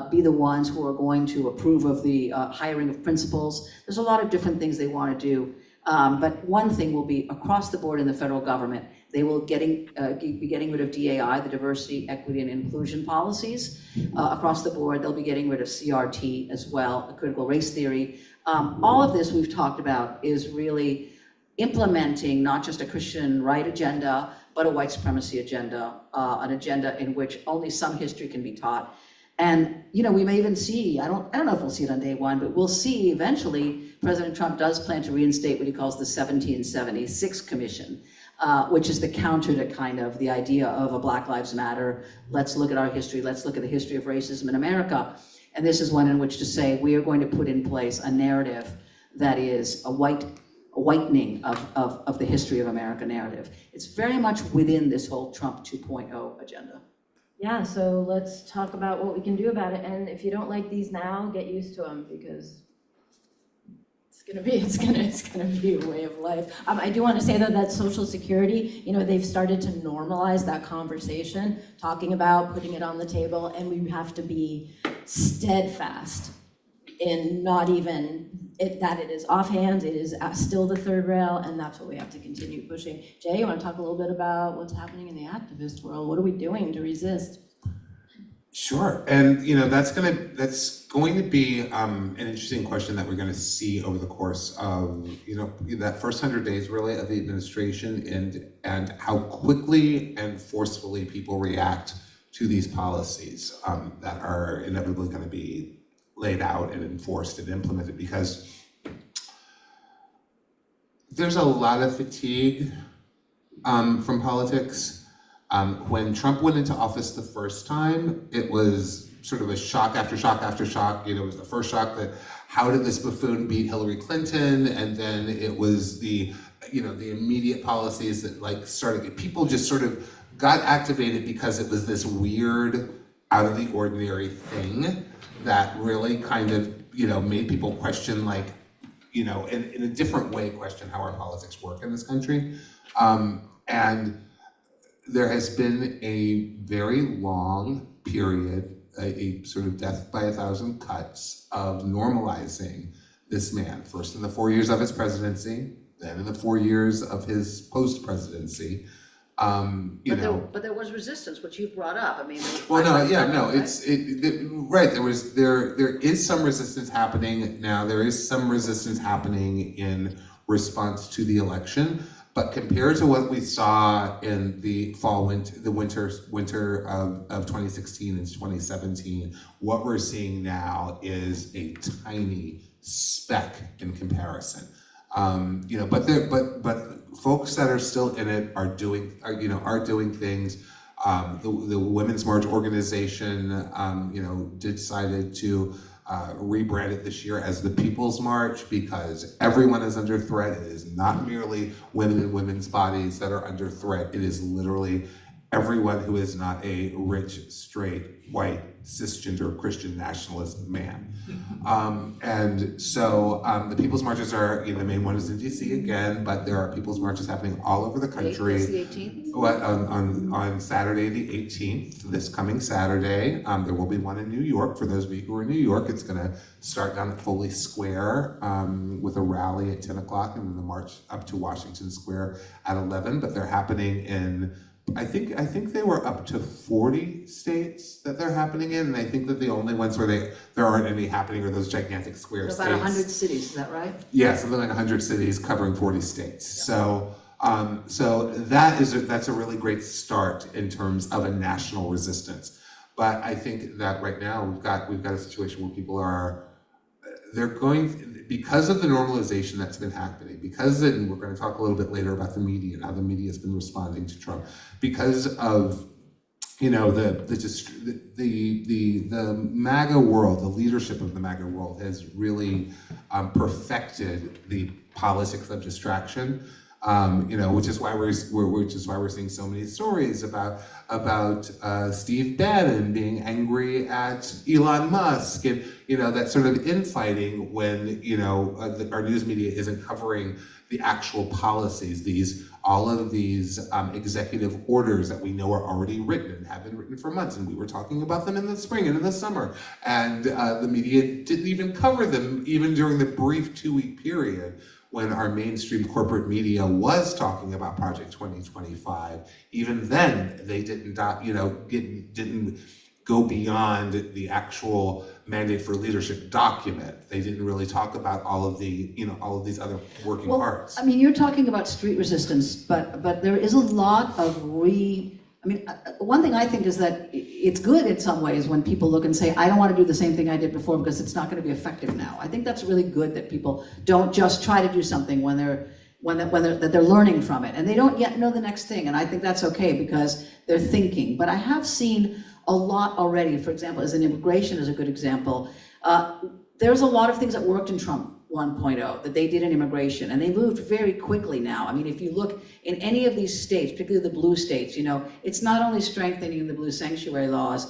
be the ones who are going to approve of the hiring of principals. There's a lot of different things they want to do. But one thing will be across the board in the federal government, they will be getting rid of DAI, the diversity, equity, and inclusion policies. Across the board, they'll be getting rid of CRT as well, critical race theory. All of this we've talked about is really implementing not just a Christian right agenda, but a white supremacy agenda, an agenda in which only some history can be taught. And we may even see, I don't know if we'll see it on day one, but we'll see eventually President Trump does plan to reinstate what he calls the 1776 Commission, which is the counter to kind of the idea of a Black Lives Matter, let's look at our history, let's look at the history of racism in America. And this is one in which to say we are going to put in place a narrative that is a whitening of the history of America narrative. It's very much within this whole Trump 2.0 agenda. Yeah, so let's talk about what we can do about it. And if you don't like these now, get used to them, because it's gonna be a way of life. I do want to say though that Social Security, they've started to normalize that conversation, talking about putting it on the table, and we have to be steadfast in not even that it is offhand, it is still the third rail, and that's what we have to continue pushing. Jay, you want to talk a little bit about what's happening in the activist world? What are we doing to resist? Sure, and that's going to be an interesting question that we're going to see over the course of that first 100 days really of the administration, and how quickly and forcefully people react to these policies that are inevitably going to be laid out and enforced and implemented, because there's a lot of fatigue from politics. When Trump went into office the first time, it was sort of a shock after shock after shock. It was the first shock that how did this buffoon beat Hillary Clinton? And then it was the immediate policies that started, people just sort of got activated because it was this weird, out of the ordinary thing that really kind of, made people question, in a different way, question how our politics work in this country. And there has been a very long period, a sort of death by 1,000 cuts of normalizing this man, first in the 4 years of his presidency, then in the 4 years of his post-presidency. But there was resistance, which you brought up. I mean, right. There is some resistance happening now. There is some resistance happening in response to the election, but compared to what we saw in the winter of 2016 and 2017, what we're seeing now is a tiny speck in comparison. But folks that are still in it are doing things. The Women's March organization, decided to rebrand it this year as the People's March, because everyone is under threat. It is not merely women and women's bodies that are under threat. It is literally everyone who is not a rich, straight, white cisgender Christian nationalist man. And so the People's Marches are, the main one is in DC again, but there are People's Marches happening all over the country. It's the 18th? On Saturday, the 18th, this coming Saturday. There will be one in New York. For those of you who are in New York, it's going to start down at Foley Square with a rally at 10 o'clock and then the march up to Washington Square at 11. But they're happening in, I think they were up to 40 states that they're happening in. And I think that the only ones where there aren't any happening are those gigantic square So states. about 100 cities, is that right? Yeah, something like 100 cities covering 40 states. So that's a really great start in terms of a national resistance. But I think that right now we've got a situation where people because of the normalization that's been happening, and we're going to talk a little bit later about the media and how the media has been responding to Trump, because of the MAGA world, the leadership of the MAGA world has really perfected the politics of distraction. Which is why we're seeing so many stories about Steve Bannon being angry at Elon Musk, and that sort of infighting when our news media isn't covering the actual policies, all of these executive orders that we know are already written and have been written for months, and we were talking about them in the spring and in the summer, and the media didn't even cover them even during the brief 2-week period when our mainstream corporate media was talking about Project 2025. Even then, they didn't go beyond the actual mandate for leadership document. They didn't really talk about all of these other working parts. I mean, you're talking about street resistance, but there is a lot of one thing I think is that it's good in some ways when people look and say, I don't want to do the same thing I did before because it's not going to be effective now. I think that's really good that people don't just try to do something when they're learning from it and they don't yet know the next thing. And I think that's okay because they're thinking. But I have seen a lot already. For example, as in immigration is a good example. There's a lot of things that worked in Trump 1.0 that they did in immigration, and they moved very quickly now. I mean, if you look in any of these states, particularly the blue states, it's not only strengthening the blue sanctuary laws,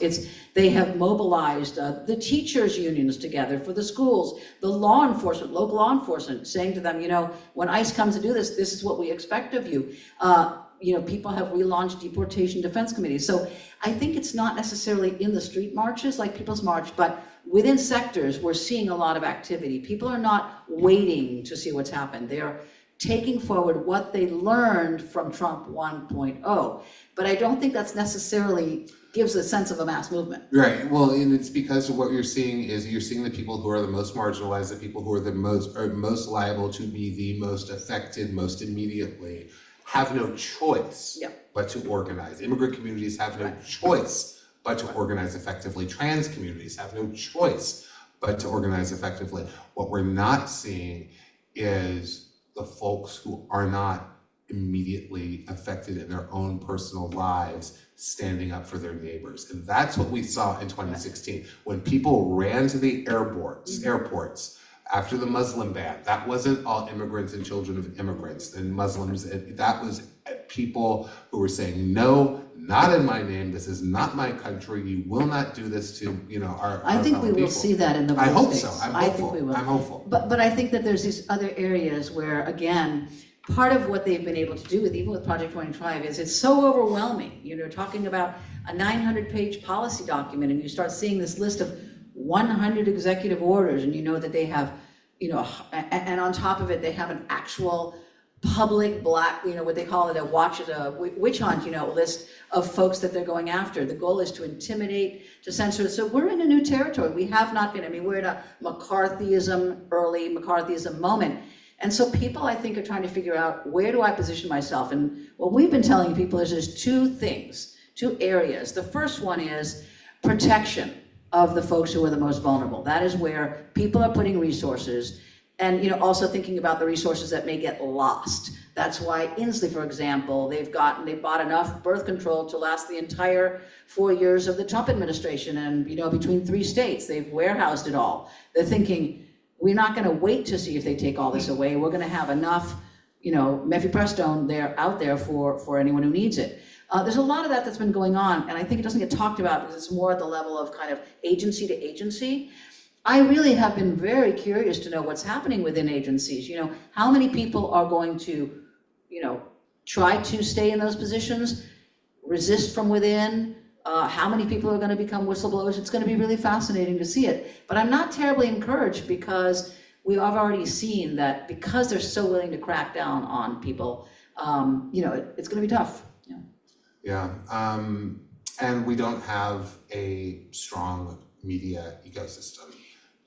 they have mobilized the teachers' unions together for the schools, the law enforcement, local law enforcement, saying to them, when ICE comes to do this, this is what we expect of you. People have relaunched deportation defense committees. So I think it's not necessarily in the street marches like People's March, but within sectors, we're seeing a lot of activity. People are not waiting to see what's happened. They're taking forward what they learned from Trump 1.0. But I don't think that's necessarily gives a sense of a mass movement. Right. Well, and it's because what you're seeing the people who are the most marginalized, the people who are most liable to be the most affected most immediately, have no choice but to organize. Immigrant communities have no choice but to organize effectively. Trans communities have no choice but to organize effectively. What we're not seeing is the folks who are not immediately affected in their own personal lives standing up for their neighbors. And that's what we saw in 2016. When people ran to the airports after the Muslim ban, that wasn't all immigrants and children of immigrants and Muslims. That was people who were saying, no, not in my name. This is not my country. You will not do this to, our I think fellow we will people. see that in the blue I hope states. so. I'm hopeful. I think we will. I'm hopeful. But I think that there's these other areas where, again, part of what they've been able to do even with Project 25 is it's so overwhelming. Talking about a 900-page policy document, and you start seeing this list of 100 executive orders, and that they have, and on top of it, they have an actual public black, what they call it, a witch hunt, list of folks that they're going after. The goal is to intimidate, to censor. So we're in a new territory. We have not been, we're in a early McCarthyism moment. And so people, I think, are trying to figure out, where do I position myself? And what we've been telling people is there's two areas. The first one is protection of the folks who are the most vulnerable. That is where people are putting resources, and also thinking about the resources that may get lost. That's why Inslee, for example, they bought enough birth control to last the entire 4 years of the Trump administration, and between 3 states, they've warehoused it all. They're thinking, we're not going to wait to see if they take all this away. We're going to have enough, mifepristone out there for anyone who needs it. There's a lot of that that's been going on, and I think it doesn't get talked about because it's more at the level of kind of agency to agency. I really have been very curious to know what's happening within agencies. How many people are going to, try to stay in those positions, resist from within? How many people are going to become whistleblowers? It's going to be really fascinating to see it. But I'm not terribly encouraged because we have already seen that because they're so willing to crack down on people, it's going to be tough. Yeah, and we don't have a strong media ecosystem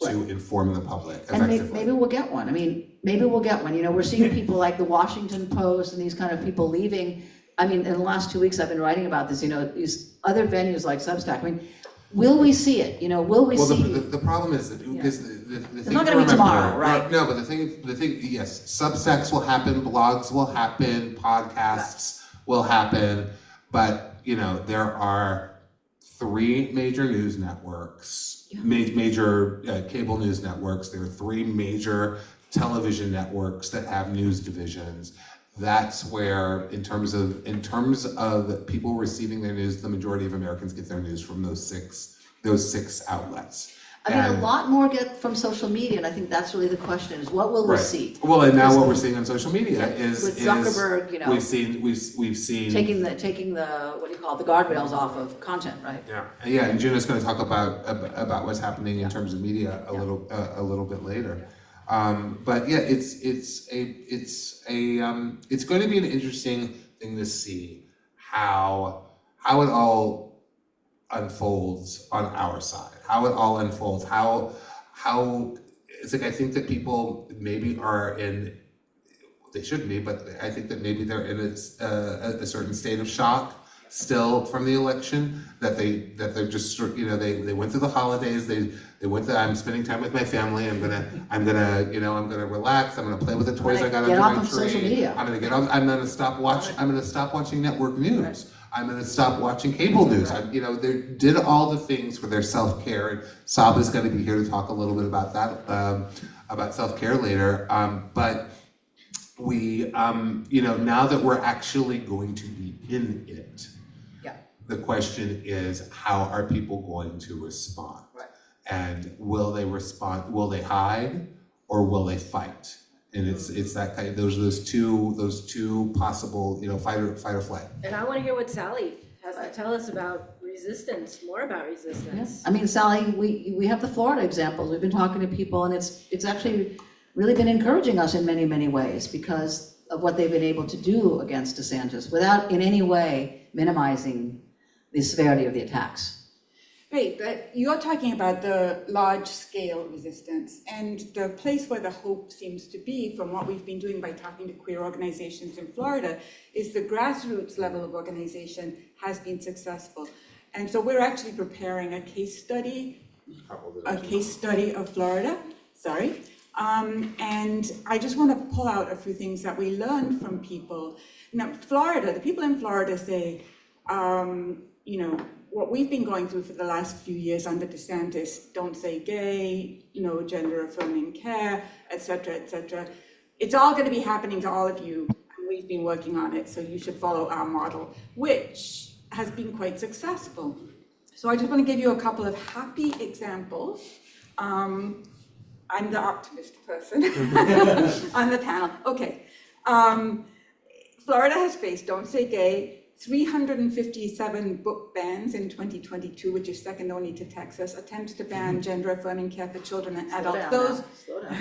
to inform the public And effectively. maybe we'll get one. I mean, maybe we'll get one. We're seeing people like the Washington Post and these kind of people leaving. I mean, in the last 2 weeks, I've been writing about this, these other venues like Substack. I mean, will we see it? Will we Well, see? the problem is that, because the thing not to gonna be remember- tomorrow, right? No, but the thing, yes, Substacks will happen, blogs will happen, podcasts will happen, but, there are 3 major news networks, major cable news networks. There are 3 major television networks that have news divisions. That's where, in terms of people receiving their news, the majority of Americans get their news from those six outlets. I mean, a And- lot more get from social media, and I think that's really the question: is what will we Right. see? Well, and now what we're seeing on social media is With Zuckerberg, we've seen taking the what do you call it, the guardrails off of content, right? yeah, and Juna's going to talk about what's happening in terms of media a little bit later. But yeah, it's going to be an interesting thing to see how it all unfolds on our side, how it all unfolds, how it's like, I think that people maybe are in, they shouldn't be, but I think that maybe they're in a certain state of shock still from the election, that they're just, they went through the holidays, they went to, I'm spending time with my family, I'm gonna relax, I'm gonna play with the toys I got Get under off my of tree. social media. I'm gonna stop watching network news. I'm gonna stop watching cable news. They did all the things for their self-care, and Saba's gonna be here to talk a little bit about that, about self-care later. But we, now that we're actually going to be in it, the question is, how are people going to respond? Right. And will they respond? Will they hide, or will they fight? And it's that kind of, those two possible, fight or flight. And I want to hear what Sally has to tell us about resistance, more about resistance. I mean, Sally, we have the Florida examples. We've been talking to people, and it's actually really been encouraging us in many, many ways because of what they've been able to do against DeSantis without in any way minimizing the severity of the attacks. Right, but you're talking about the large-scale resistance, and the place where the hope seems to be, from what we've been doing by talking to queer organizations in Florida, is the grassroots level of organization has been successful. And so we're actually preparing a case study of Florida, and I just want to pull out a few things that we learned from people. Now, the people in Florida say, what we've been going through for the last few years under DeSantis, don't say gay, gender affirming care, et cetera, it's all going to be happening to all of you, and we've been working on it, so you should follow our model, which has been quite successful. So I just want to give you a couple of happy examples. I'm the optimist person on the panel. Okay. Florida has faced, don't say gay, 357 book bans in 2022, which is second only to Texas, attempts to ban gender-affirming care for children and adults.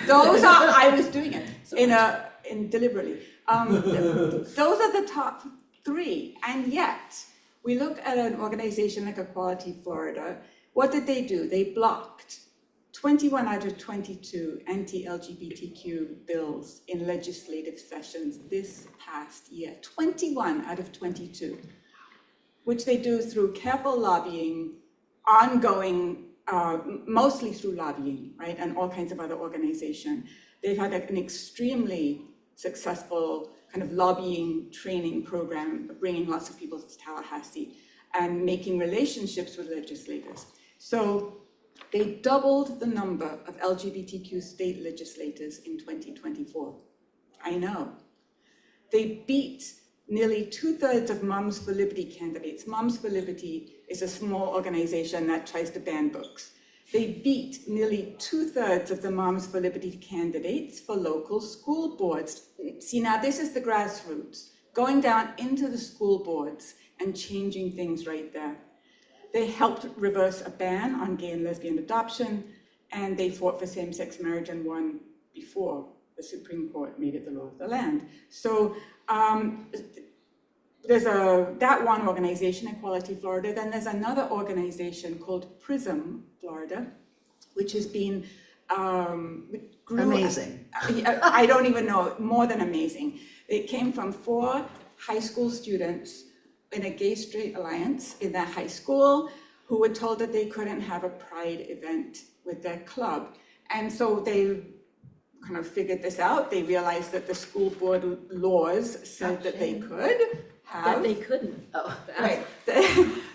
Those are, I was doing it deliberately. Those are the top 3, and yet we look at an organization like Equality Florida. What did they do? They blocked 21 out of 22 anti-LGBTQ bills in legislative sessions this past year. 21 out of 22, which they do through careful lobbying, ongoing, mostly through lobbying, right, and all kinds of other organizations. They've had an extremely successful kind of lobbying training program, bringing lots of people to Tallahassee and making relationships with legislators. So they doubled the number of LGBTQ state legislators in 2024. I know. They beat nearly 2/3 of Moms for Liberty candidates. Moms for Liberty is a small organization that tries to ban books. They beat nearly 2/3 of the Moms for Liberty candidates for local school boards. See, now this is the grassroots, going down into the school boards and changing things right there. They helped reverse a ban on gay and lesbian adoption, and they fought for same-sex marriage and won before the Supreme Court made it the law of the land. So there's that one organization, Equality Florida. Then there's another organization called PRISM Florida, which has been Amazing. I don't even know, more than amazing. It came from 4 high school students in a gay-straight alliance in their high school who were told that they couldn't have a pride event with their club. And so they kind of figured this out. They realized that the school board laws said that they could have. That they couldn't. Oh, Right.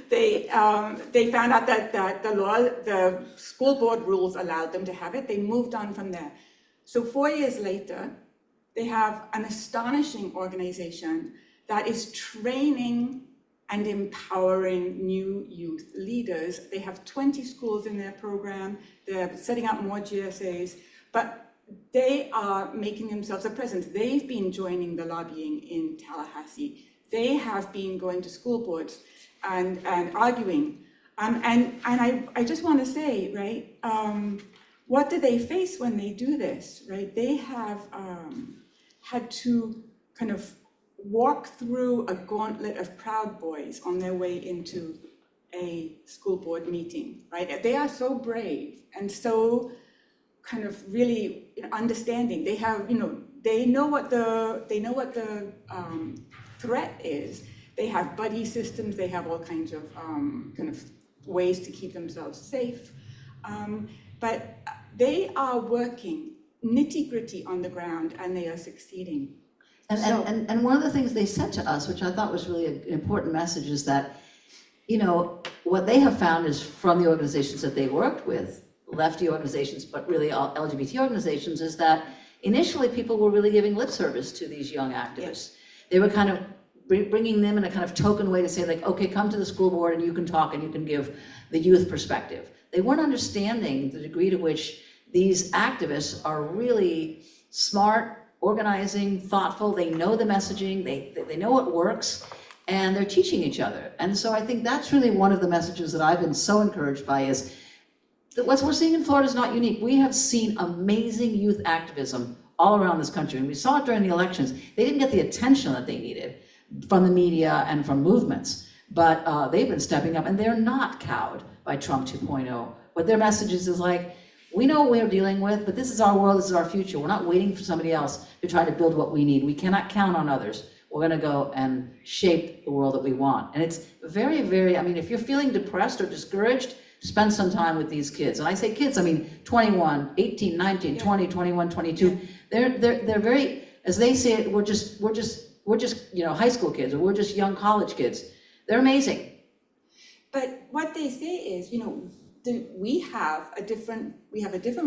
They found out that the school board rules allowed them to have it. They moved on from there. So 4 years later, they have an astonishing organization that is training and empowering new youth leaders. They have 20 schools in their program. They're setting up more GSAs, but they are making themselves a presence. They've been joining the lobbying in Tallahassee. They have been going to school boards and arguing. And I just want to say, right, what do they face when they do this, right? They have had to kind of walk through a gauntlet of Proud Boys on their way into a school board meeting, right? They are so brave and so kind of really understanding. They have, they know what the threat is. They have buddy systems. They have all kinds of kind of ways to keep themselves safe. But they are working nitty-gritty on the ground, and they are succeeding. And one of the things they said to us, which I thought was really an important message, is that, what they have found is from the organizations that they worked with, lefty organizations, but really all LGBT organizations, is that initially people were really giving lip service to these young activists. They were kind of bringing them in a kind of token way to say, like, okay, come to the school board and you can talk and you can give the youth perspective. They weren't understanding the degree to which these activists are really smart, organizing, thoughtful. They know the messaging, they know what works, and they're teaching each other. And so I think that's really one of the messages that I've been so encouraged by, is that what we're seeing in Florida is not unique. We have seen amazing youth activism all around this country, and we saw it during the elections. They didn't get the attention that they needed from the media and from movements, but they've been stepping up, and they're not cowed by Trump 2.0. But their messages is like, we know what we're dealing with, but this is our world, this is our future. We're not waiting for somebody else to try to build what we need. We cannot count on others. We're gonna go and shape the world that we want. And it's very, very, if you're feeling depressed or discouraged, spend some time with these kids. And I say kids, 21, 18, 19, 20, 21, 22. They're very, as they say it, we're just high school kids, or we're just young college kids. They're amazing. But what they say is, we have a different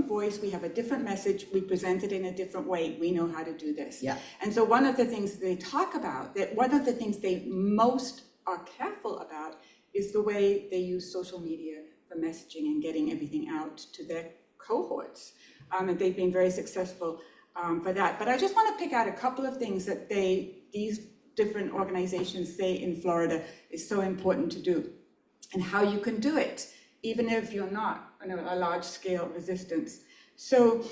voice, we have a different message, we present it in a different way, we know how to do this. Yeah. And so one of the things they talk about, that one of the things they most are careful about, is the way they use social media for messaging and getting everything out to their cohorts. And they've been very successful for that. But I just want to pick out a couple of things that these different organizations say in Florida is so important to do, and how you can do it, even if you're not a large-scale resistance. So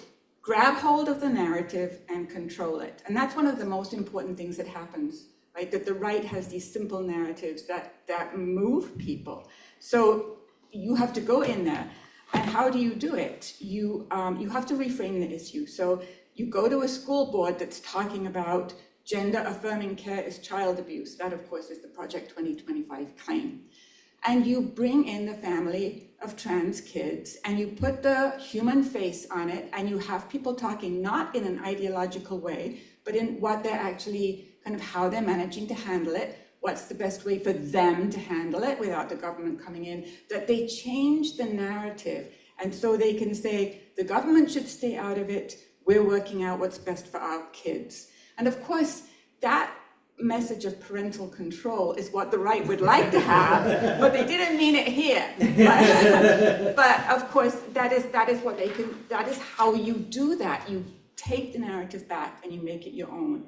grab hold of the narrative and control it. And that's one of the most important things that happens, right? That the right has these simple narratives that move people. So you have to go in there. And how do you do it? You have to reframe the issue. So you go to a school board that's talking about gender-affirming care is child abuse. That, of course, is the Project 2025 claim. And you bring in the family of trans kids, and you put the human face on it, and you have people talking not in an ideological way, but in what they're actually, kind of how they're managing to handle it, what's the best way for them to handle it without the government coming in, that they change the narrative. And so they can say, the government should stay out of it, we're working out what's best for our kids. And of course, that message of parental control is what the right would like to have, but they didn't mean it here. But of course, that is what they can, that is how you do that. You take the narrative back and you make it your own.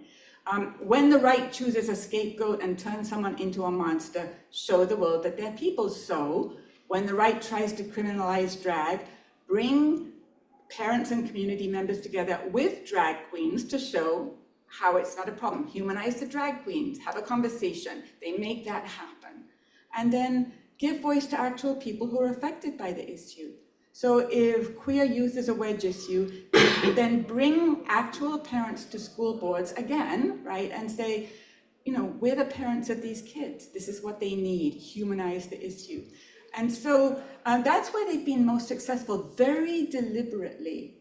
When the right chooses a scapegoat and turns someone into a monster, show the world that they're people. So when the right tries to criminalize drag, bring parents and community members together with drag queens to show how it's not a problem. Humanize the drag queens, have a conversation, they make that happen. And then give voice to actual people who are affected by the issue. So if queer youth is a wedge issue, then bring actual parents to school boards again, right? And say, you know, we're the parents of these kids. This is what they need, humanize the issue. And so that's where they've been most successful, very deliberately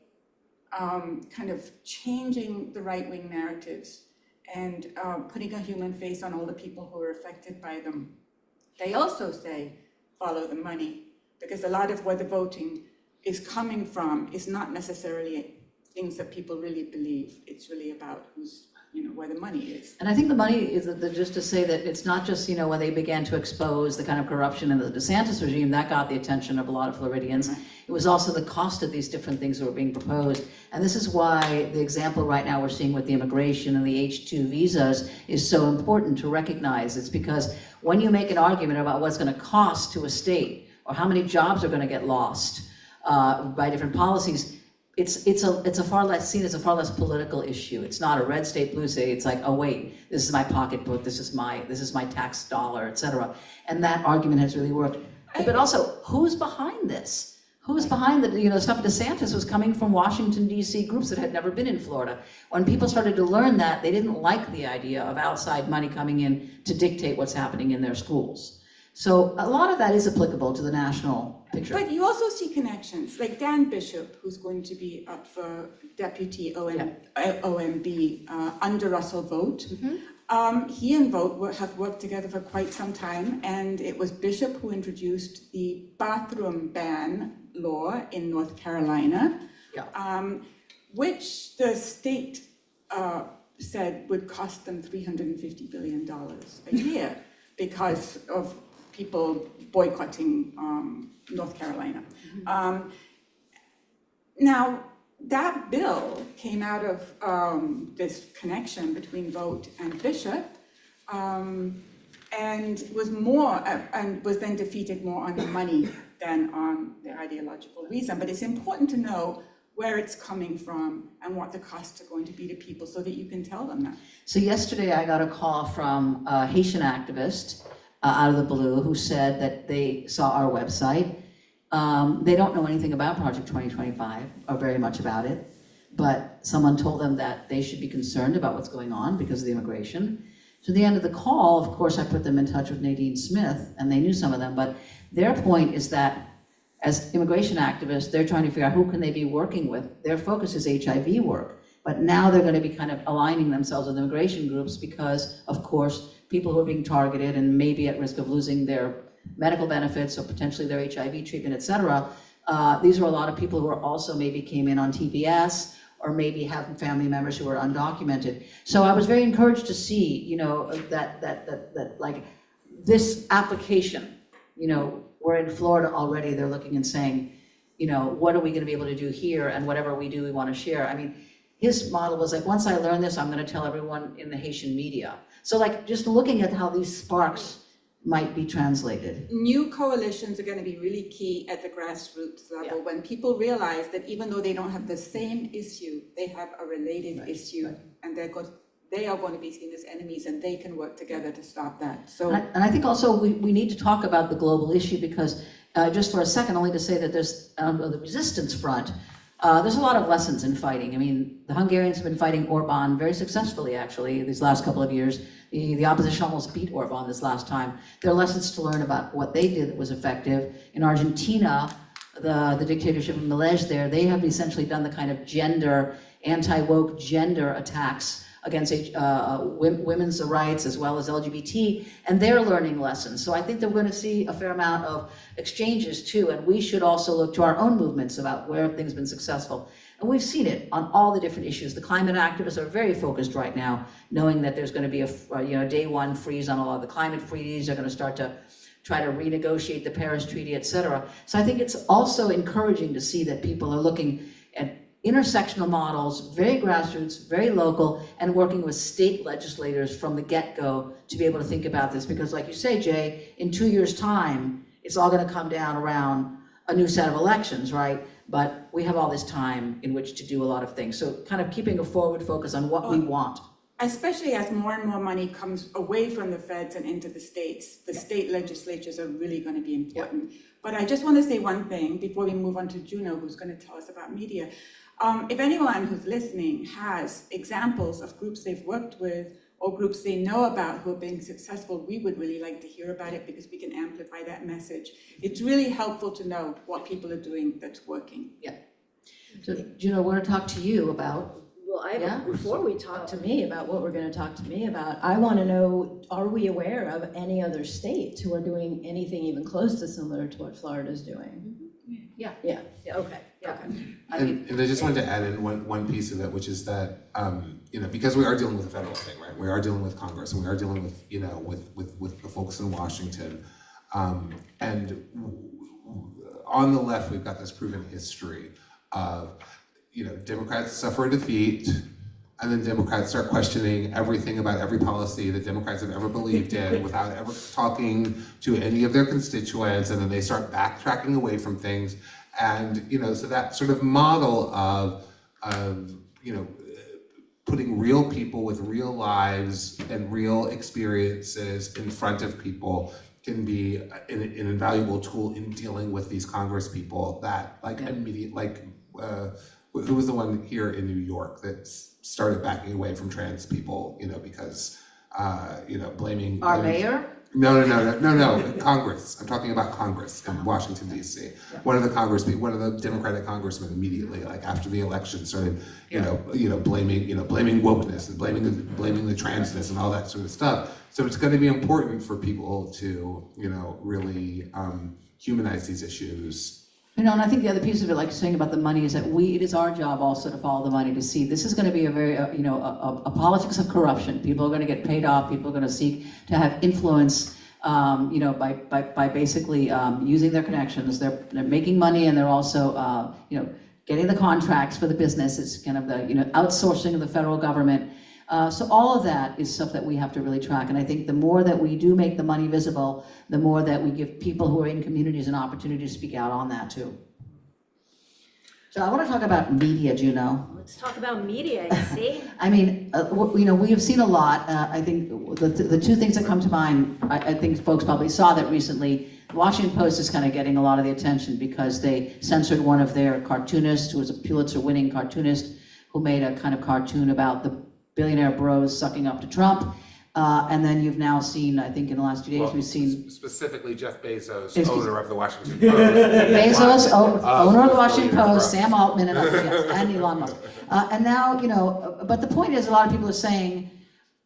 kind of changing the right-wing narratives and putting a human face on all the people who are affected by them. They also say, follow the money, because a lot of where the voting is coming from is not necessarily things that people really believe. It's really about who's, you know, where the money is. And I think the money is just to say that it's not just, you know, when they began to expose the kind of corruption in the DeSantis regime, that got the attention of a lot of Floridians. Right. It was also the cost of these different things that were being proposed. And this is why the example right now we're seeing with the immigration and the H-2 visas is so important to recognize. It's because when you make an argument about what's going to cost to a state or how many jobs are going to get lost by different policies, it's a far less seen as a far less political issue. It's not a red state, blue state. It's like, oh wait, this is my pocketbook, this is my tax dollar, etc. And that argument has really worked. But also, who's behind this? Who's behind the, you know, stuff DeSantis was coming from Washington, D.C. groups that had never been in Florida. When people started to learn that, they didn't like the idea of outside money coming in to dictate what's happening in their schools. So a lot of that is applicable to the national picture. But you also see connections, like Dan Bishop, who's going to be up for deputy OMB under Russell Vogt. He and Vogt have worked together for quite some time, and it was Bishop who introduced the bathroom ban law in North Carolina, which the state said would cost them $350 billion a year because of people boycotting North Carolina. Now, that bill came out of this connection between Vogt and Bishop, and was then defeated more on the money than on the ideological reason. But it's important to know where it's coming from and what the costs are going to be to people so that you can tell them that. So yesterday I got a call from a Haitian activist out of the blue who said that they saw our website. They don't know anything about Project 2025 or very much about it, but someone told them that they should be concerned about what's going on because of the immigration. To the end of the call, of course, I put them in touch with Nadine Smith, and they knew some of them, but their point is that as immigration activists, they're trying to figure out who can they be working with. Their focus is HIV work, but now they're going to be kind of aligning themselves with immigration groups because, of course, people who are being targeted and maybe at risk of losing their medical benefits or potentially their HIV treatment, et cetera. These are a lot of people who are also maybe came in on TPS or maybe have family members who are undocumented. So I was very encouraged to see, you know, that like this application, you know, we're in Florida already, they're looking and saying, you know, what are we going to be able to do here, and whatever we do, we want to share. I mean, his model was like, once I learn this, I'm going to tell everyone in the Haitian media. So like just looking at how these sparks might be translated. New coalitions are going to be really key at the grassroots level when people realize that even though they don't have the same issue, they have a related issue, and they are going to be seen as enemies, and they can work together to stop that. So, and I think also we need to talk about the global issue because just for a second, only to say that there's on the resistance front, there's a lot of lessons in fighting. I mean, the Hungarians have been fighting Orban very successfully, actually, these last couple of years. The opposition almost beat Orban this last time. There are lessons to learn about what they did that was effective. In Argentina, the dictatorship of Milei there, they have essentially done the kind of anti-woke gender attacks against women's rights as well as LGBT, and they're learning lessons. So I think that we're going to see a fair amount of exchanges too, and we should also look to our own movements about where things have been successful. And we've seen it on all the different issues. The climate activists are very focused right now, knowing that there's going to be a day one freeze on a lot of the climate treaties. They're going to start to try to renegotiate the Paris Treaty, et cetera. So I think it's also encouraging to see that people are looking at intersectional models, very grassroots, very local, and working with state legislators from the get-go to be able to think about this. Because like you say, Jay, in 2 years' time, it's all going to come down around a new set of elections, right? But we have all this time in which to do a lot of things. So kind of keeping a forward focus on what we want. Especially as more and more money comes away from the feds and into the states, the state legislatures are really going to be important. But I just want to say one thing before we move on to Juno, who's going to tell us about media. If anyone who's listening has examples of groups they've worked with or groups they know about who are being successful, we would really like to hear about it because we can amplify that message. It's really helpful to know what people are doing that's working. Yeah. So, Juno, we're going to talk to you about. Well, before we talk to me about what we're going to talk to me about, I want to know, are we aware of any other states who are doing anything even close to similar to what Florida's doing? Yeah. Yeah, okay. And I just wanted to add in one piece of it, which is that, because we are dealing with a federal thing, right? We are dealing with Congress, and we are dealing with, with the folks in Washington. And on the left, we've got this proven history of, Democrats suffer a defeat, and then Democrats start questioning everything about every policy that Democrats have ever believed in without ever talking to any of their constituents, and then they start backtracking away from things. And, so that sort of model of putting real people with real lives and real experiences in front of people can be an invaluable tool in dealing with these Congress people that who was the one here in New York that started backing away from trans people, because, blaming... Our mayor? No, Congress. I'm talking about Congress in Washington, D.C. Yeah. One of the Democratic congressmen immediately, after the election, started, blaming wokeness and blaming the transness and all that sort of stuff. So it's going to be important for people to, really humanize these issues. And I think the other piece of it, like you're saying about the money, is that it is our job also to follow the money to see this is going to be a very, a politics of corruption. People are going to get paid off. People are going to seek to have influence, by basically using their connections. They're making money, and they're also, getting the contracts for the business. It's kind of the, outsourcing of the federal government. So all of that is stuff that we have to really track. And I think the more that we do make the money visible, the more that we give people who are in communities an opportunity to speak out on that too. So I want to talk about media, Juno. Let's talk about media, you see? I mean, we have seen a lot. I think the two things that come to mind, I think folks probably saw that recently. The Washington Post is kind of getting a lot of the attention because they censored one of their cartoonists, who was a Pulitzer-winning cartoonist, who made a kind of cartoon about the billionaire bros sucking up to Trump. And then you've now seen, I think in the last 2 days, we've seen... Specifically Jeff Bezos, Excuse- owner of the Washington Post. Bezos, owner of the Washington Post, Sam Altman, and others, yes, and Elon Musk. And now, but the point is, a lot of people are saying,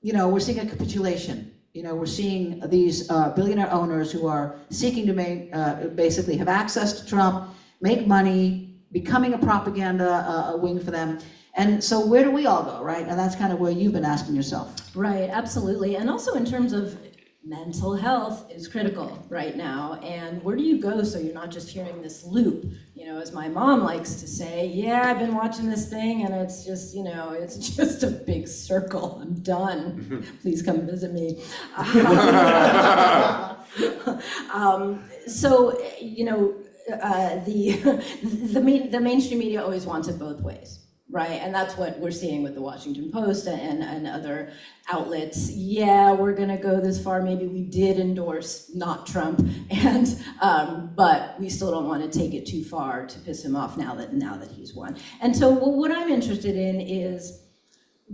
we're seeing a capitulation. We're seeing these billionaire owners who are seeking to make, basically have access to Trump, make money, becoming a propaganda wing for them. And so where do we all go, right? And that's kind of where you've been asking yourself. Right, absolutely. And also in terms of mental health is critical right now. And where do you go so you're not just hearing this loop? As my mom likes to say, yeah, I've been watching this thing and it's just, it's just a big circle. I'm done. Please come visit me. The mainstream media always wants it both ways. Right, and that's what we're seeing with the Washington Post and other outlets. Yeah, we're gonna go this far. Maybe we did endorse not Trump, but we still don't want to take it too far to piss him off now that he's won. And so, what I'm interested in is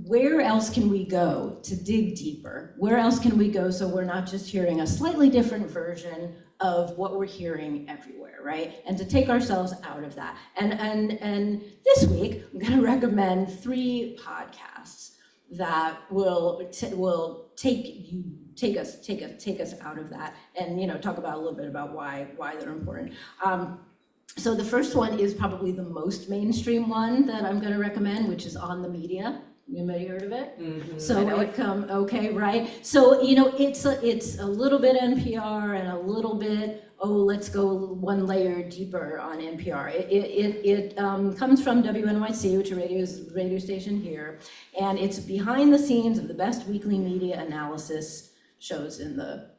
where else can we go to dig deeper? Where else can we go so we're not just hearing a slightly different version of what we're hearing everywhere, right? And to take ourselves out of that. And this week, I'm gonna recommend 3 podcasts that will take us out of that and talk about a little bit about why they're important. So the first one is probably the most mainstream one that I'm gonna recommend, which is On the Media. Anybody heard of it? So okay, right? So, it's a little bit NPR and a little bit, let's go one layer deeper on NPR. It comes from WNYC, which is a radio station here, and it's behind the scenes of the best weekly media analysis shows in the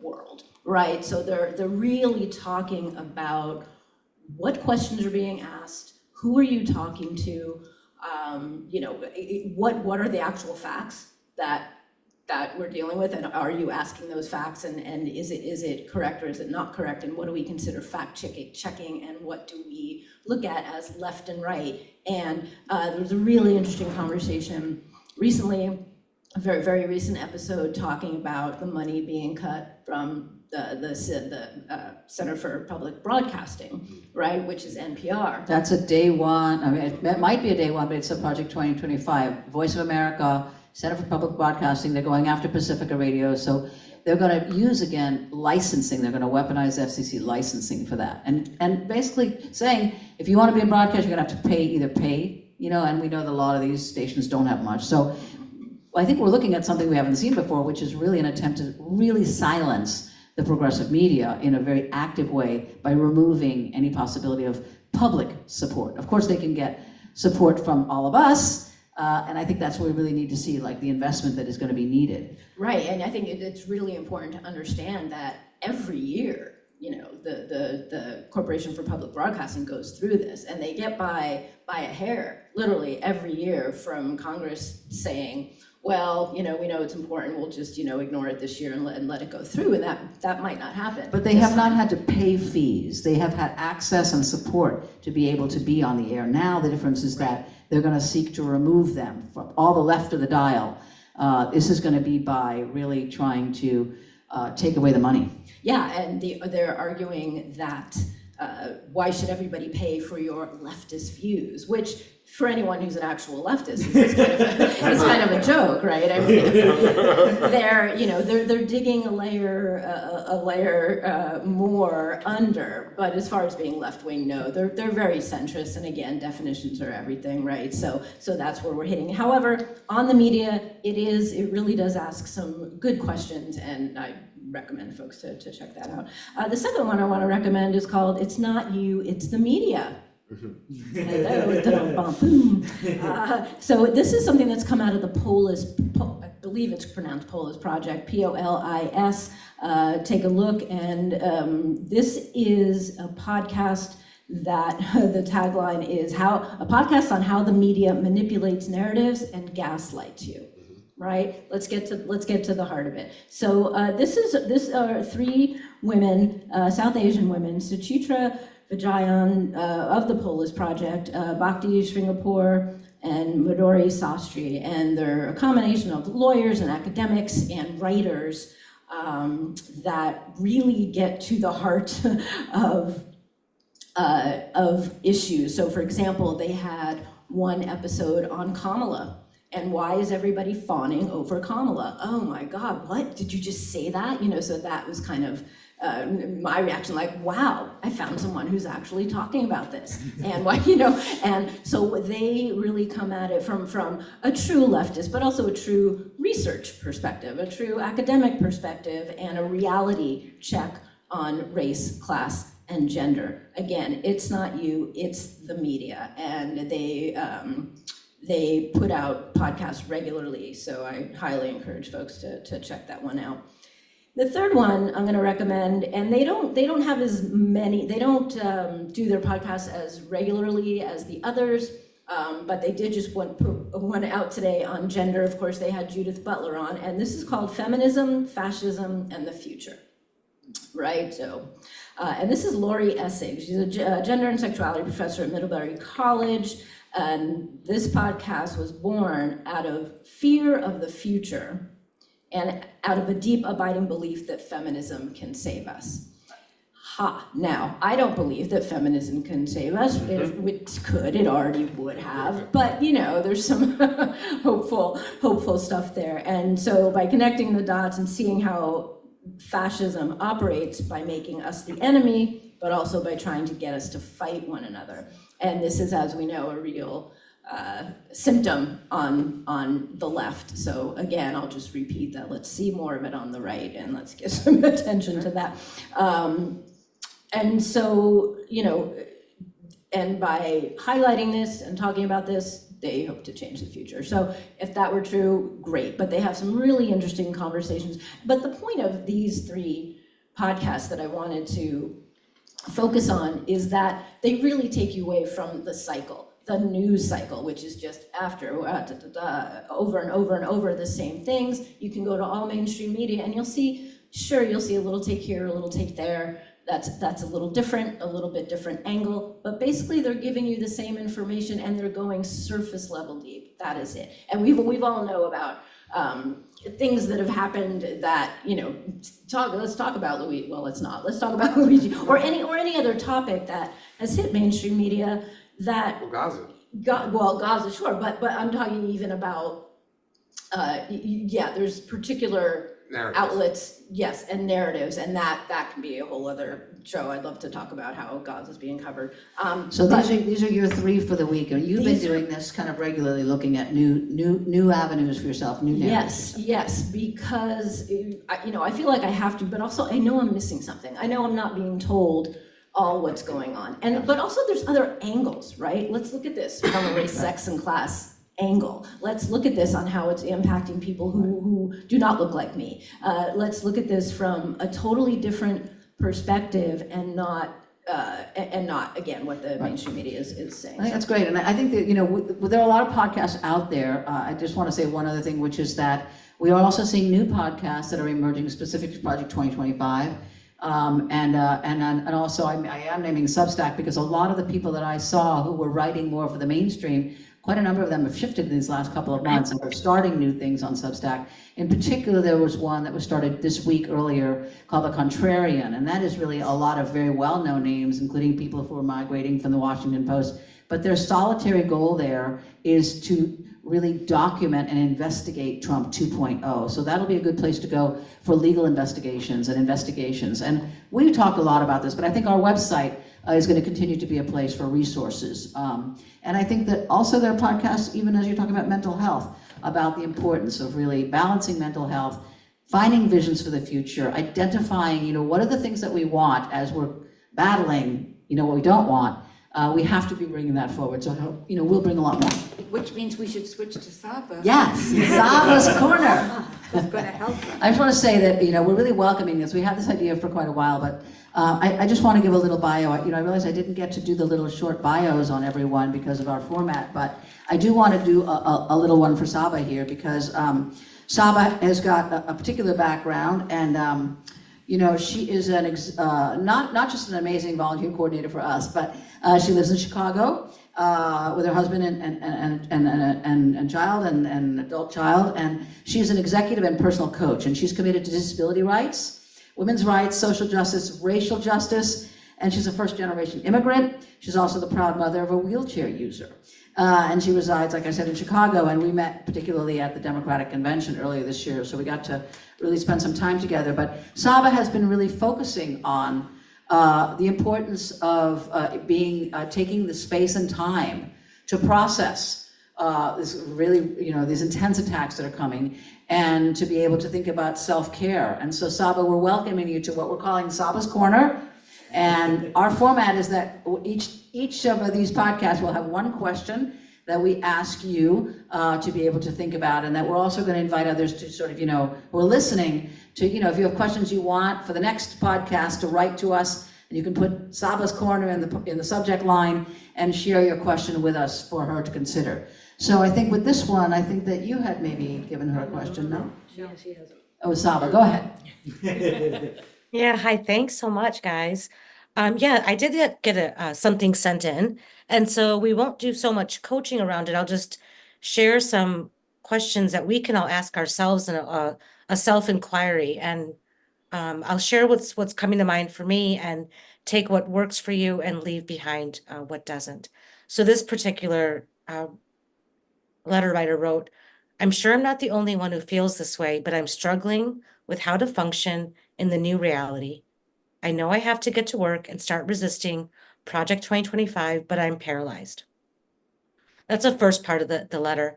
world, right? So they're really talking about what questions are being asked, who are you talking to, what are the actual facts that we're dealing with, and are you asking those facts, and is it correct or is it not correct, and what do we consider fact checking, and what do we look at as left and right? And there was a really interesting conversation recently, a very, very recent episode talking about the money being cut from the Center for Public Broadcasting, right, which is NPR. That's a day one, I mean, it might be a day one, but it's a Project 2025. Voice of America, Center for Public Broadcasting, they're going after Pacifica Radio, so they're gonna use, again, licensing, they're gonna weaponize FCC licensing for that. And basically saying, if you wanna be in broadcast, you're gonna have to either pay, and we know that a lot of these stations don't have much. So I think we're looking at something we haven't seen before, which is really an attempt to really silence the progressive media in a very active way by removing any possibility of public support. Of course, they can get support from all of us, and I think that's what we really need to see, like the investment that is going to be needed. Right, and I think it's really important to understand that every year, the Corporation for Public Broadcasting goes through this, and they get by a hair, literally every year, from Congress saying, well, we know it's important, we'll just, ignore it this year and let it go through, and that might not happen. But they have not had to pay fees. They have had access and support to be able to be on the air. Now the difference is that they're going to seek to remove them from all the left of the dial. This is going to be by really trying to take away the money. Yeah, and they're arguing that why should everybody pay for your leftist views, which for anyone who's an actual leftist is kind of a joke, right? I mean, they're digging a layer more under, but as far as being left-wing, no, they're very centrist, and again, definitions are everything, right? So that's where we're hitting. However, On the Media, it really does ask some good questions, and I recommend folks to check that out. The second one I want to recommend is called It's Not You, It's the Media. Hello, so this is something that's come out of the Polis, I believe it's pronounced Polis Project, P-O-L-I-S. Take a look, and this is a podcast that the tagline is a podcast on how the media manipulates narratives and gaslights you. Right? Let's get to the heart of it. So this are three women, South Asian women, Suchitra Vijayan of the Polis Project, Bhakti Sringapur, and Madhuri Sastry, and they're a combination of lawyers and academics and writers that really get to the heart of issues. So, for example, they had one episode on Kamala. And why is everybody fawning over Kamala? Oh my God, what? Did you just say that? So that was kind of my reaction, like, wow, I found someone who's actually talking about this. And why, and so they really come at it from a true leftist, but also a true research perspective, a true academic perspective, and a reality check on race, class, and gender. Again, it's not you, it's the media. And they put out podcasts regularly, so I highly encourage folks to check that one out. The third one I'm going to recommend, and they don't have as many, they don't do their podcasts as regularly as the others, but they did just put one out today on gender. Of course, they had Judith Butler on, and this is called Feminism, Fascism, and the Future, right? So, and this is Laurie Essig. She's a gender and sexuality professor at Middlebury College. And this podcast was born out of fear of the future and out of a deep abiding belief that feminism can save us. Now, I don't believe that feminism can save us. If it could, it already would have. But, there's some hopeful stuff there. And so by connecting the dots and seeing how fascism operates by making us the enemy, but also by trying to get us to fight one another. And this is, as we know, a real symptom on the left. So again, I'll just repeat that. Let's see more of it on the right, and let's give some attention to that. And so, and by highlighting this and talking about this, they hope to change the future. So if that were true, great. But they have some really interesting conversations. But the point of these 3 podcasts that I wanted to focus on is that they really take you away from the cycle, the news cycle, which is just after over and over and over the same things. You can go to all mainstream media and you'll see a little take here, a little take there. That's a little different, a little bit different angle, but basically they're giving you the same information and they're going surface level deep. That is it. And we've all know about things that have happened that, let's talk about Luigi. Well, let's not. Let's talk about Luigi or any other topic that has hit mainstream media that Gaza. Gaza, sure, but I'm talking even about there's particular Narratives. outlets, yes, and narratives, and that can be a whole other show. I'd love to talk about how Gaza's being covered. So these are your 3 for the week, and you've been doing this kind of regularly, looking at new avenues for yourself, new narratives. Yes, because I feel like I have to, but also I know I'm missing something. I know I'm not being told all what's going on, but also there's other angles, right? Let's look at this from a race, sex, and class angle. Let's look at this on how it's impacting people who do not look like me. Let's look at this from a totally different perspective and not again what the mainstream media is saying. I think that's great, and I think that there are a lot of podcasts out there. I just want to say one other thing, which is that we are also seeing new podcasts that are emerging specific to Project 2025. And also I am naming Substack because a lot of the people that I saw who were writing more for the mainstream, quite a number of them have shifted in these last couple of months and are starting new things on Substack. In particular, there was one that was started this week earlier called The Contrarian, and that is really a lot of very well-known names, including people who are migrating from the Washington Post. But their solitary goal there is to really document and investigate Trump 2.0. So that'll be a good place to go for legal investigations. And we talk a lot about this, but I think our website is going to continue to be a place for resources. And I think that also there are podcasts, even as you're talking about mental health, about the importance of really balancing mental health, finding visions for the future, identifying, what are the things that we want as we're battling, what we don't want. We have to be bringing that forward. So, we'll bring a lot more. Which means we should switch to Saba. Yes, Saba's Corner. It's going to help us. I just want to say that, we're really welcoming this. We had this idea for quite a while, but I just want to give a little bio. I realized I didn't get to do the little short bios on everyone because of our format, but I do want to do a little one for Saba here because Saba has got a particular background and she is not just an amazing volunteer coordinator for us, but she lives in Chicago with her husband and child and adult child, and she's an executive and personal coach, and she's committed to disability rights, women's rights, social justice, racial justice, and she's a first-generation immigrant. She's also the proud mother of a wheelchair user. And she resides, like I said, in Chicago, and we met particularly at the Democratic Convention earlier this year, so we got to really spend some time together. But Saba has been really focusing on the importance of taking the space and time to process these intense attacks that are coming, and to be able to think about self-care. And so Saba, we're welcoming you to what we're calling Saba's Corner. And our format is that each of these podcasts will have one question that we ask you to be able to think about, and that we're also going to invite others to sort of, who are listening to, if you have questions you want for the next podcast, to write to us, and you can put Saba's Corner in the subject line and share your question with us for her to consider. So I think with this one, I think that you had maybe given her a question, no? No, she hasn't. Oh, Saba, go ahead. Yeah, hi, thanks so much, guys. I did get something sent in, and so we won't do so much coaching around it. I'll just share some questions that we can all ask ourselves in a self-inquiry, and I'll share what's coming to mind for me and take what works for you and leave behind what doesn't. So this particular letter writer wrote, "I'm sure I'm not the only one who feels this way, but I'm struggling with how to function in the new reality. I know I have to get to work and start resisting Project 2025, but I'm paralyzed. That's the first part of the letter.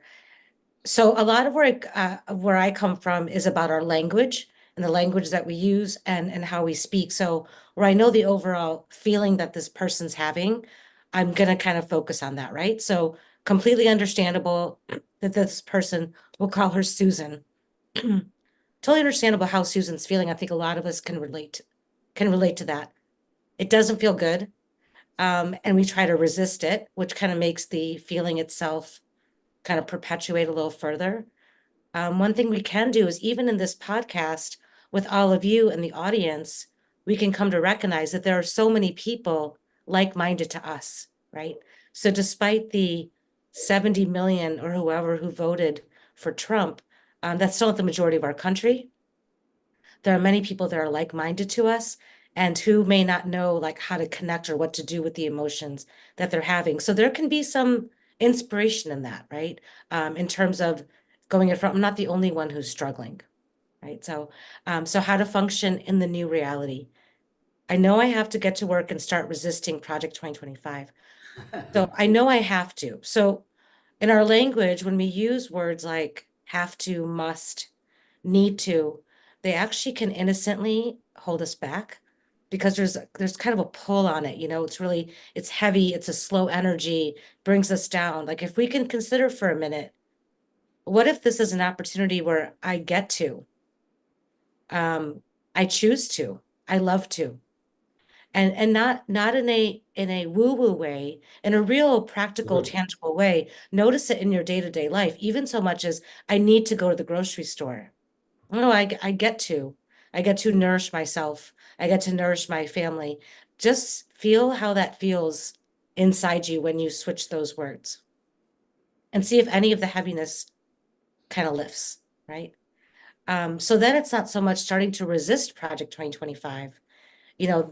So a lot of where I come from is about our language and the language that we use and how we speak. So where I know the overall feeling that this person's having, I'm gonna kind of focus on that, right? So completely understandable that this person, we'll call her Susan. Totally understandable how Susan's feeling. I think a lot of us can relate to that. It doesn't feel good. And we try to resist it, which kind of makes the feeling itself kind of perpetuate a little further. One thing we can do is even in this podcast with all of you in the audience, we can come to recognize that there are so many people like-minded to us, right? So despite the 70 million or whoever who voted for Trump, that's still not the majority of our country. There are many people that are like-minded to us and who may not know like how to connect or what to do with the emotions that they're having. So there can be some inspiration in that, right? In terms of going in front, I'm not the only one who's struggling, right? So how to function in the new reality. I know I have to get to work and start resisting Project 2025. So I know I have to. So in our language, when we use words like have to, must, need to, they actually can innocently hold us back because there's kind of a pull on it, it's heavy, it's a slow energy, brings us down. Like if we can consider for a minute, what if this is an opportunity where I get to, I choose to, I love to, and not in a woo-woo way, in a real practical, tangible way. Notice it in your day-to-day life, even so much as I need to go to the grocery store. No, I get to nourish myself. I get to nourish my family. Just feel how that feels inside you when you switch those words and see if any of the heaviness kind of lifts, right? So then it's not so much starting to resist Project 2025.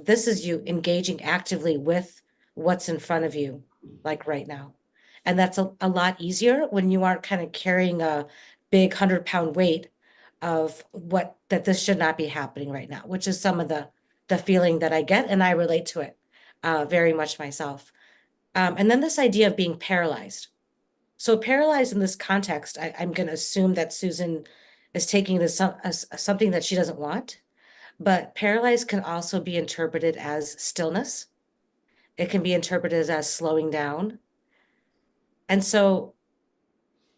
This is you engaging actively with what's in front of you, like right now. And that's a lot easier when you aren't kind of carrying a big 100-pound weight of that this should not be happening right now, which is some of the feeling that I get, and I relate to it very much myself. And then this idea of being paralyzed. So paralyzed in this context, I'm going to assume that Susan is taking this as something that she doesn't want, but paralyzed can also be interpreted as stillness. It can be interpreted as slowing down. And so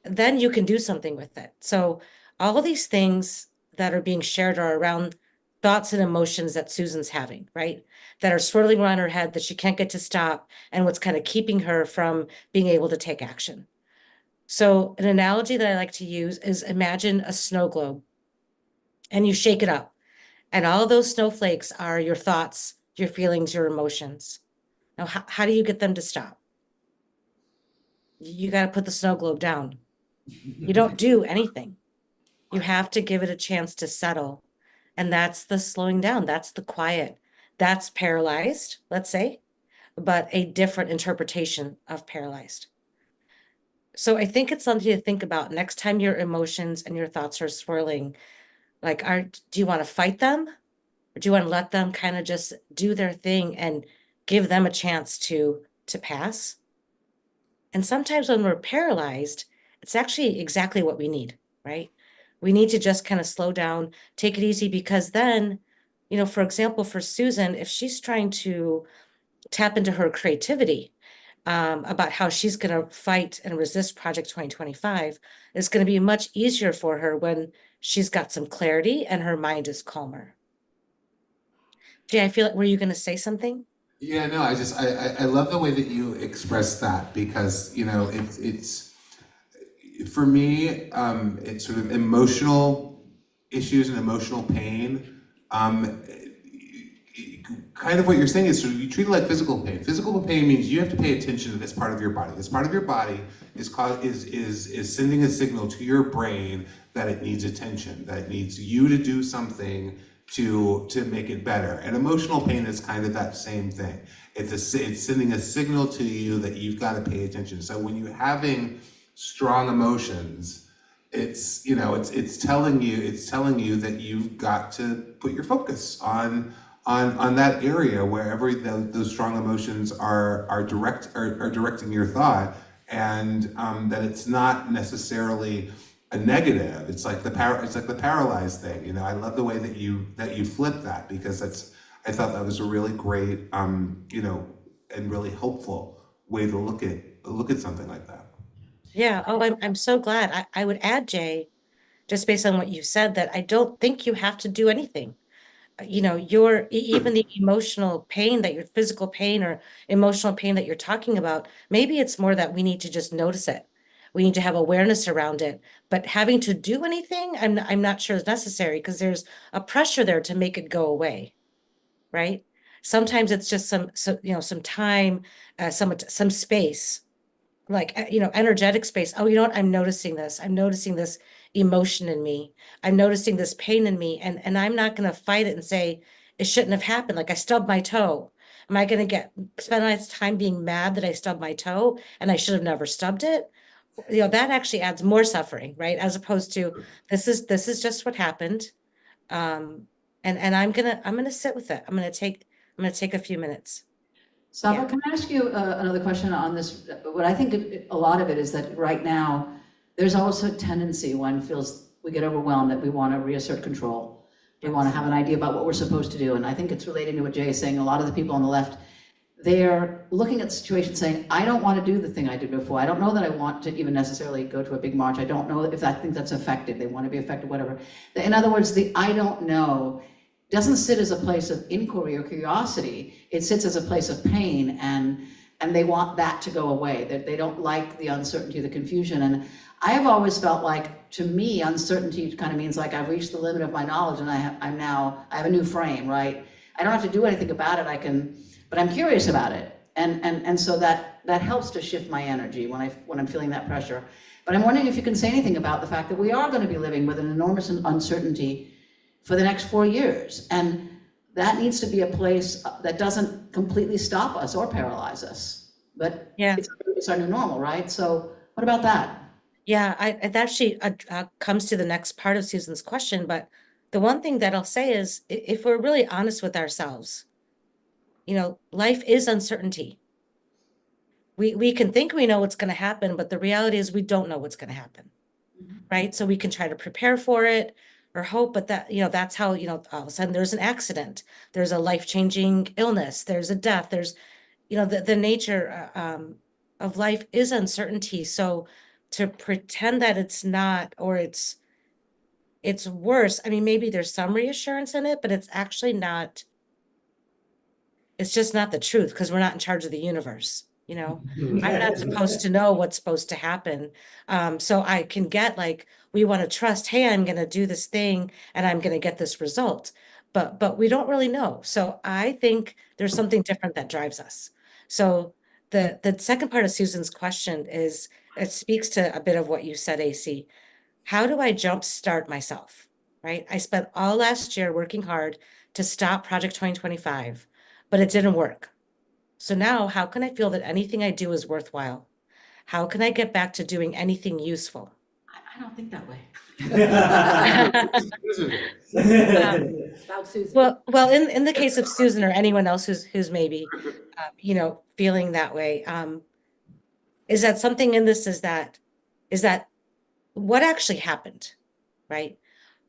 then you can do something with it. So all of these things that are being shared are around thoughts and emotions that Susan's having, right? That are swirling around her head that she can't get to stop, and what's kind of keeping her from being able to take action. So an analogy that I like to use is imagine a snow globe and you shake it up, and all of those snowflakes are your thoughts, your feelings, your emotions. Now, how do you get them to stop? You got to put the snow globe down. You don't do anything. You have to give it a chance to settle. And that's the slowing down. That's the quiet. That's paralyzed, let's say, but a different interpretation of paralyzed. So I think it's something to think about next time your emotions and your thoughts are swirling. Like, do you want to fight them? Or do you want to let them kind of just do their thing and give them a chance to pass? And sometimes when we're paralyzed, it's actually exactly what we need, right? We need to just kind of slow down, take it easy, because then, for example, for Susan, if she's trying to tap into her creativity about how she's going to fight and resist Project 2025, it's going to be much easier for her when she's got some clarity and her mind is calmer. Jay, I feel like, were you going to say something? Yeah, no, I love the way that you express that, because, it's for me, it's sort of emotional issues and emotional pain. Kind of what you're saying is sort of you treat it like physical pain. Physical pain means you have to pay attention to this part of your body. This part of your body is sending a signal to your brain that it needs attention, that it needs you to do something to make it better. And emotional pain is kind of that same thing. It's sending a signal to you that you've got to pay attention. So when you're having strong emotions, it's telling you that you've got to put your focus on on that area wherever those strong emotions are directing your thought, and that it's not necessarily a negative. It's like the paralyzed thing. You know, I love the way that you flip that, because I thought that was a really great you know, and really helpful way to look at something like that. Yeah, oh, I'm so glad. I would add, Jay, just based on what you said, that I don't think you have to do anything. You know, even the emotional pain that your physical pain or emotional pain that you're talking about, maybe it's more that we need to just notice it. We need to have awareness around it. But having to do anything, I'm not sure is necessary, because there's a pressure there to make it go away, right? Sometimes it's just some time, some space, like, energetic space. Oh, you know what? I'm noticing this. I'm noticing this emotion in me. I'm noticing this pain in me. And I'm not going to fight it and say it shouldn't have happened. Like, I stubbed my toe. Am I going to spend my time being mad that I stubbed my toe and I should have never stubbed it? You know, that actually adds more suffering, right? As opposed to, this is just what happened. And I'm gonna sit with it. I'm gonna take a few minutes. Saba, Yeah. can I ask you another question on this? What I think a lot of it is that right now, there's also a tendency when we get overwhelmed that we want to reassert control. We want to have an idea about what we're supposed to do. And I think it's related to what Jay is saying. A lot of the people on the left, they're looking at the situation saying, I don't want to do the thing I did before. I don't know that I want to even necessarily go to a big march. I don't know if I think that's effective. They want to be effective, whatever. In other words, the I don't know doesn't sit as a place of inquiry or curiosity. It sits as a place of pain, and they want that to go away. That they don't like the uncertainty, the confusion. And I have always felt like, to me, uncertainty kind of means like I've reached the limit of my knowledge, and I have a new frame, right? I don't have to do anything about it. But I'm curious about it, and so that helps to shift my energy when I'm feeling that pressure. But I'm wondering if you can say anything about the fact that we are going to be living with an enormous uncertainty for the next 4 years, and that needs to be a place that doesn't completely stop us or paralyze us. But Yeah. it's our new normal, right? So what about that? Yeah, it actually comes to the next part of Susan's question. But the one thing that I'll say is, if we're really honest with ourselves, life is uncertainty. We can think we know what's going to happen, but the reality is we don't know what's going to happen, right? So we can try to prepare for it or hope, but that's how, all of a sudden there's an accident, there's a life-changing illness, there's a death, there's, the nature of life is uncertainty. So to pretend that it's not, or it's worse, I mean, maybe there's some reassurance in it, but it's actually not, it's just not the truth, because we're not in charge of the universe. I'm not supposed to know what's supposed to happen. So I can get like, we want to trust, hey, I'm going to do this thing and I'm going to get this result. But we don't really know. So I think there's something different that drives us. So the second part of Susan's question is, it speaks to a bit of what you said, AC. How do I jumpstart myself, right? I spent all last year working hard to stop Project 2025, but it didn't work. So now, how can I feel that anything I do is worthwhile? How can I get back to doing anything useful? I don't think that way. About Susan. Well, in the case of Susan or anyone else who's maybe, feeling that way, is that something in this is that what actually happened, right?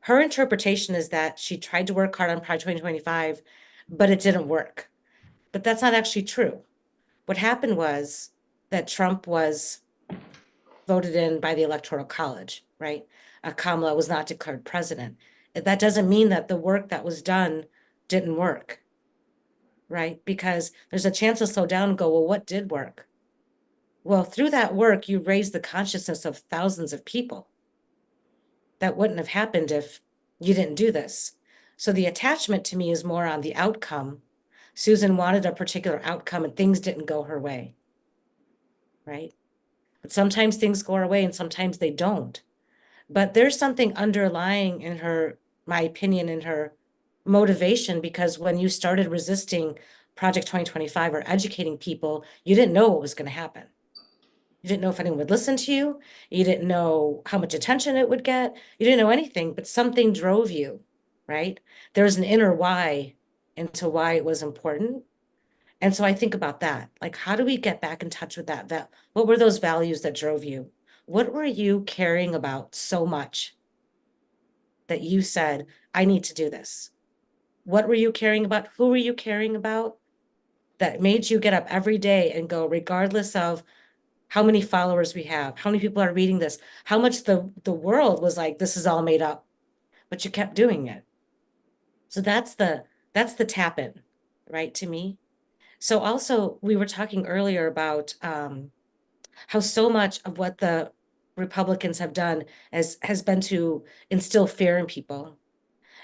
Her interpretation is that she tried to work hard on Project 2025, but it didn't work. But that's not actually true. What happened was that Trump was voted in by the Electoral College, right? Kamala was not declared president. That doesn't mean that the work that was done didn't work, right? Because there's a chance to slow down and go, well, what did work? Well, through that work, you raised the consciousness of thousands of people. That wouldn't have happened if you didn't do this. So the attachment to me is more on the outcome. Susan wanted a particular outcome and things didn't go her way, right? But sometimes things go our way and sometimes they don't. But there's something underlying in her, my opinion, in her motivation, because when you started resisting Project 2025 or educating people, you didn't know what was going to happen. You didn't know if anyone would listen to you. You didn't know how much attention it would get. You didn't know anything, but something drove you, right? There was an inner why into why it was important. And so I think about that, like, how do we get back in touch with that? What were those values that drove you? What were you caring about so much that you said, I need to do this? What were you caring about? Who were you caring about that made you get up every day and go, regardless of how many followers we have, how many people are reading this, how much the world was like, this is all made up, but you kept doing it. So that's the tap in, right, to me. So also, we were talking earlier about how so much of what the Republicans have done has been to instill fear in people.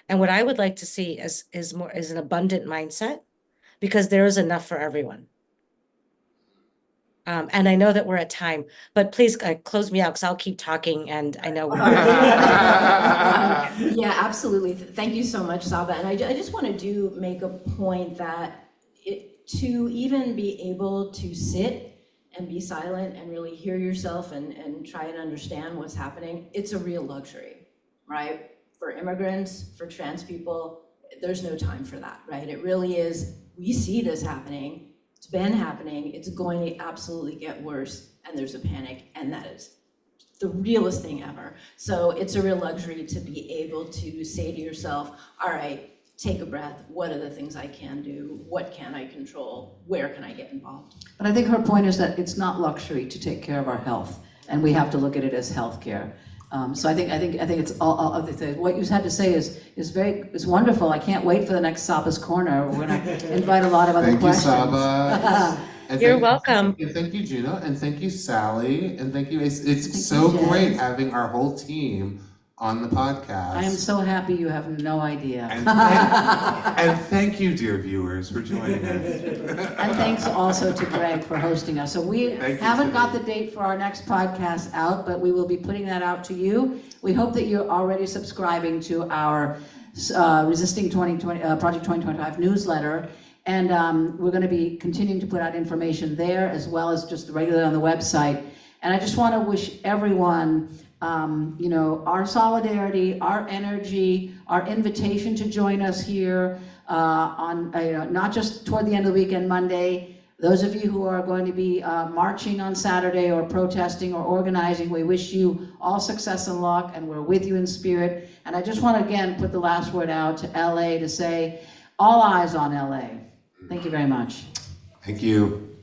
And what I would like to see is an abundant mindset, because there is enough for everyone. And I know that we're at time, but please close me out, because I'll keep talking, and I know. Yeah, absolutely. Thank you so much, Saba. And I just want to make a point that to even be able to sit and be silent and really hear yourself and try and understand what's happening, it's a real luxury, right? For immigrants, for trans people, there's no time for that, right? It really is, we see this happening, it's been happening, it's going to absolutely get worse, and there's a panic, and that is the realest thing ever. So it's a real luxury to be able to say to yourself, all right, take a breath, what are the things I can do, what can I control, where can I get involved? But I think her point is that it's not luxury to take care of our health, and we have to look at it as healthcare. So I think it's all of the things. What you had to say is wonderful. I can't wait for the next Saba's Corner. We're going to invite a lot of other questions. Thank you, Saba. And You're thank- welcome. And thank you, Juno, and thank you, Sally, and thank you. It's Thank so you, Jen. great having our whole team on the podcast. I am so happy, you have no idea. And thank you, dear viewers, for joining us. And thanks also to Greg for hosting us. So we Thank you, haven't got the Tiffany. date for our next podcast out, but we will be putting that out to you. We hope that you're already subscribing to our Resisting 2020, Project 2025 newsletter. And we're going to be continuing to put out information there, as well as just regularly on the website. And I just want to wish everyone our solidarity, our energy, our invitation to join us here on not just toward the end of the weekend, Monday. Those of you who are going to be marching on Saturday or protesting or organizing, we wish you all success and luck, and we're with you in spirit. And I just want to again put the last word out to LA to say, all eyes on LA. Thank you very much. Thank you.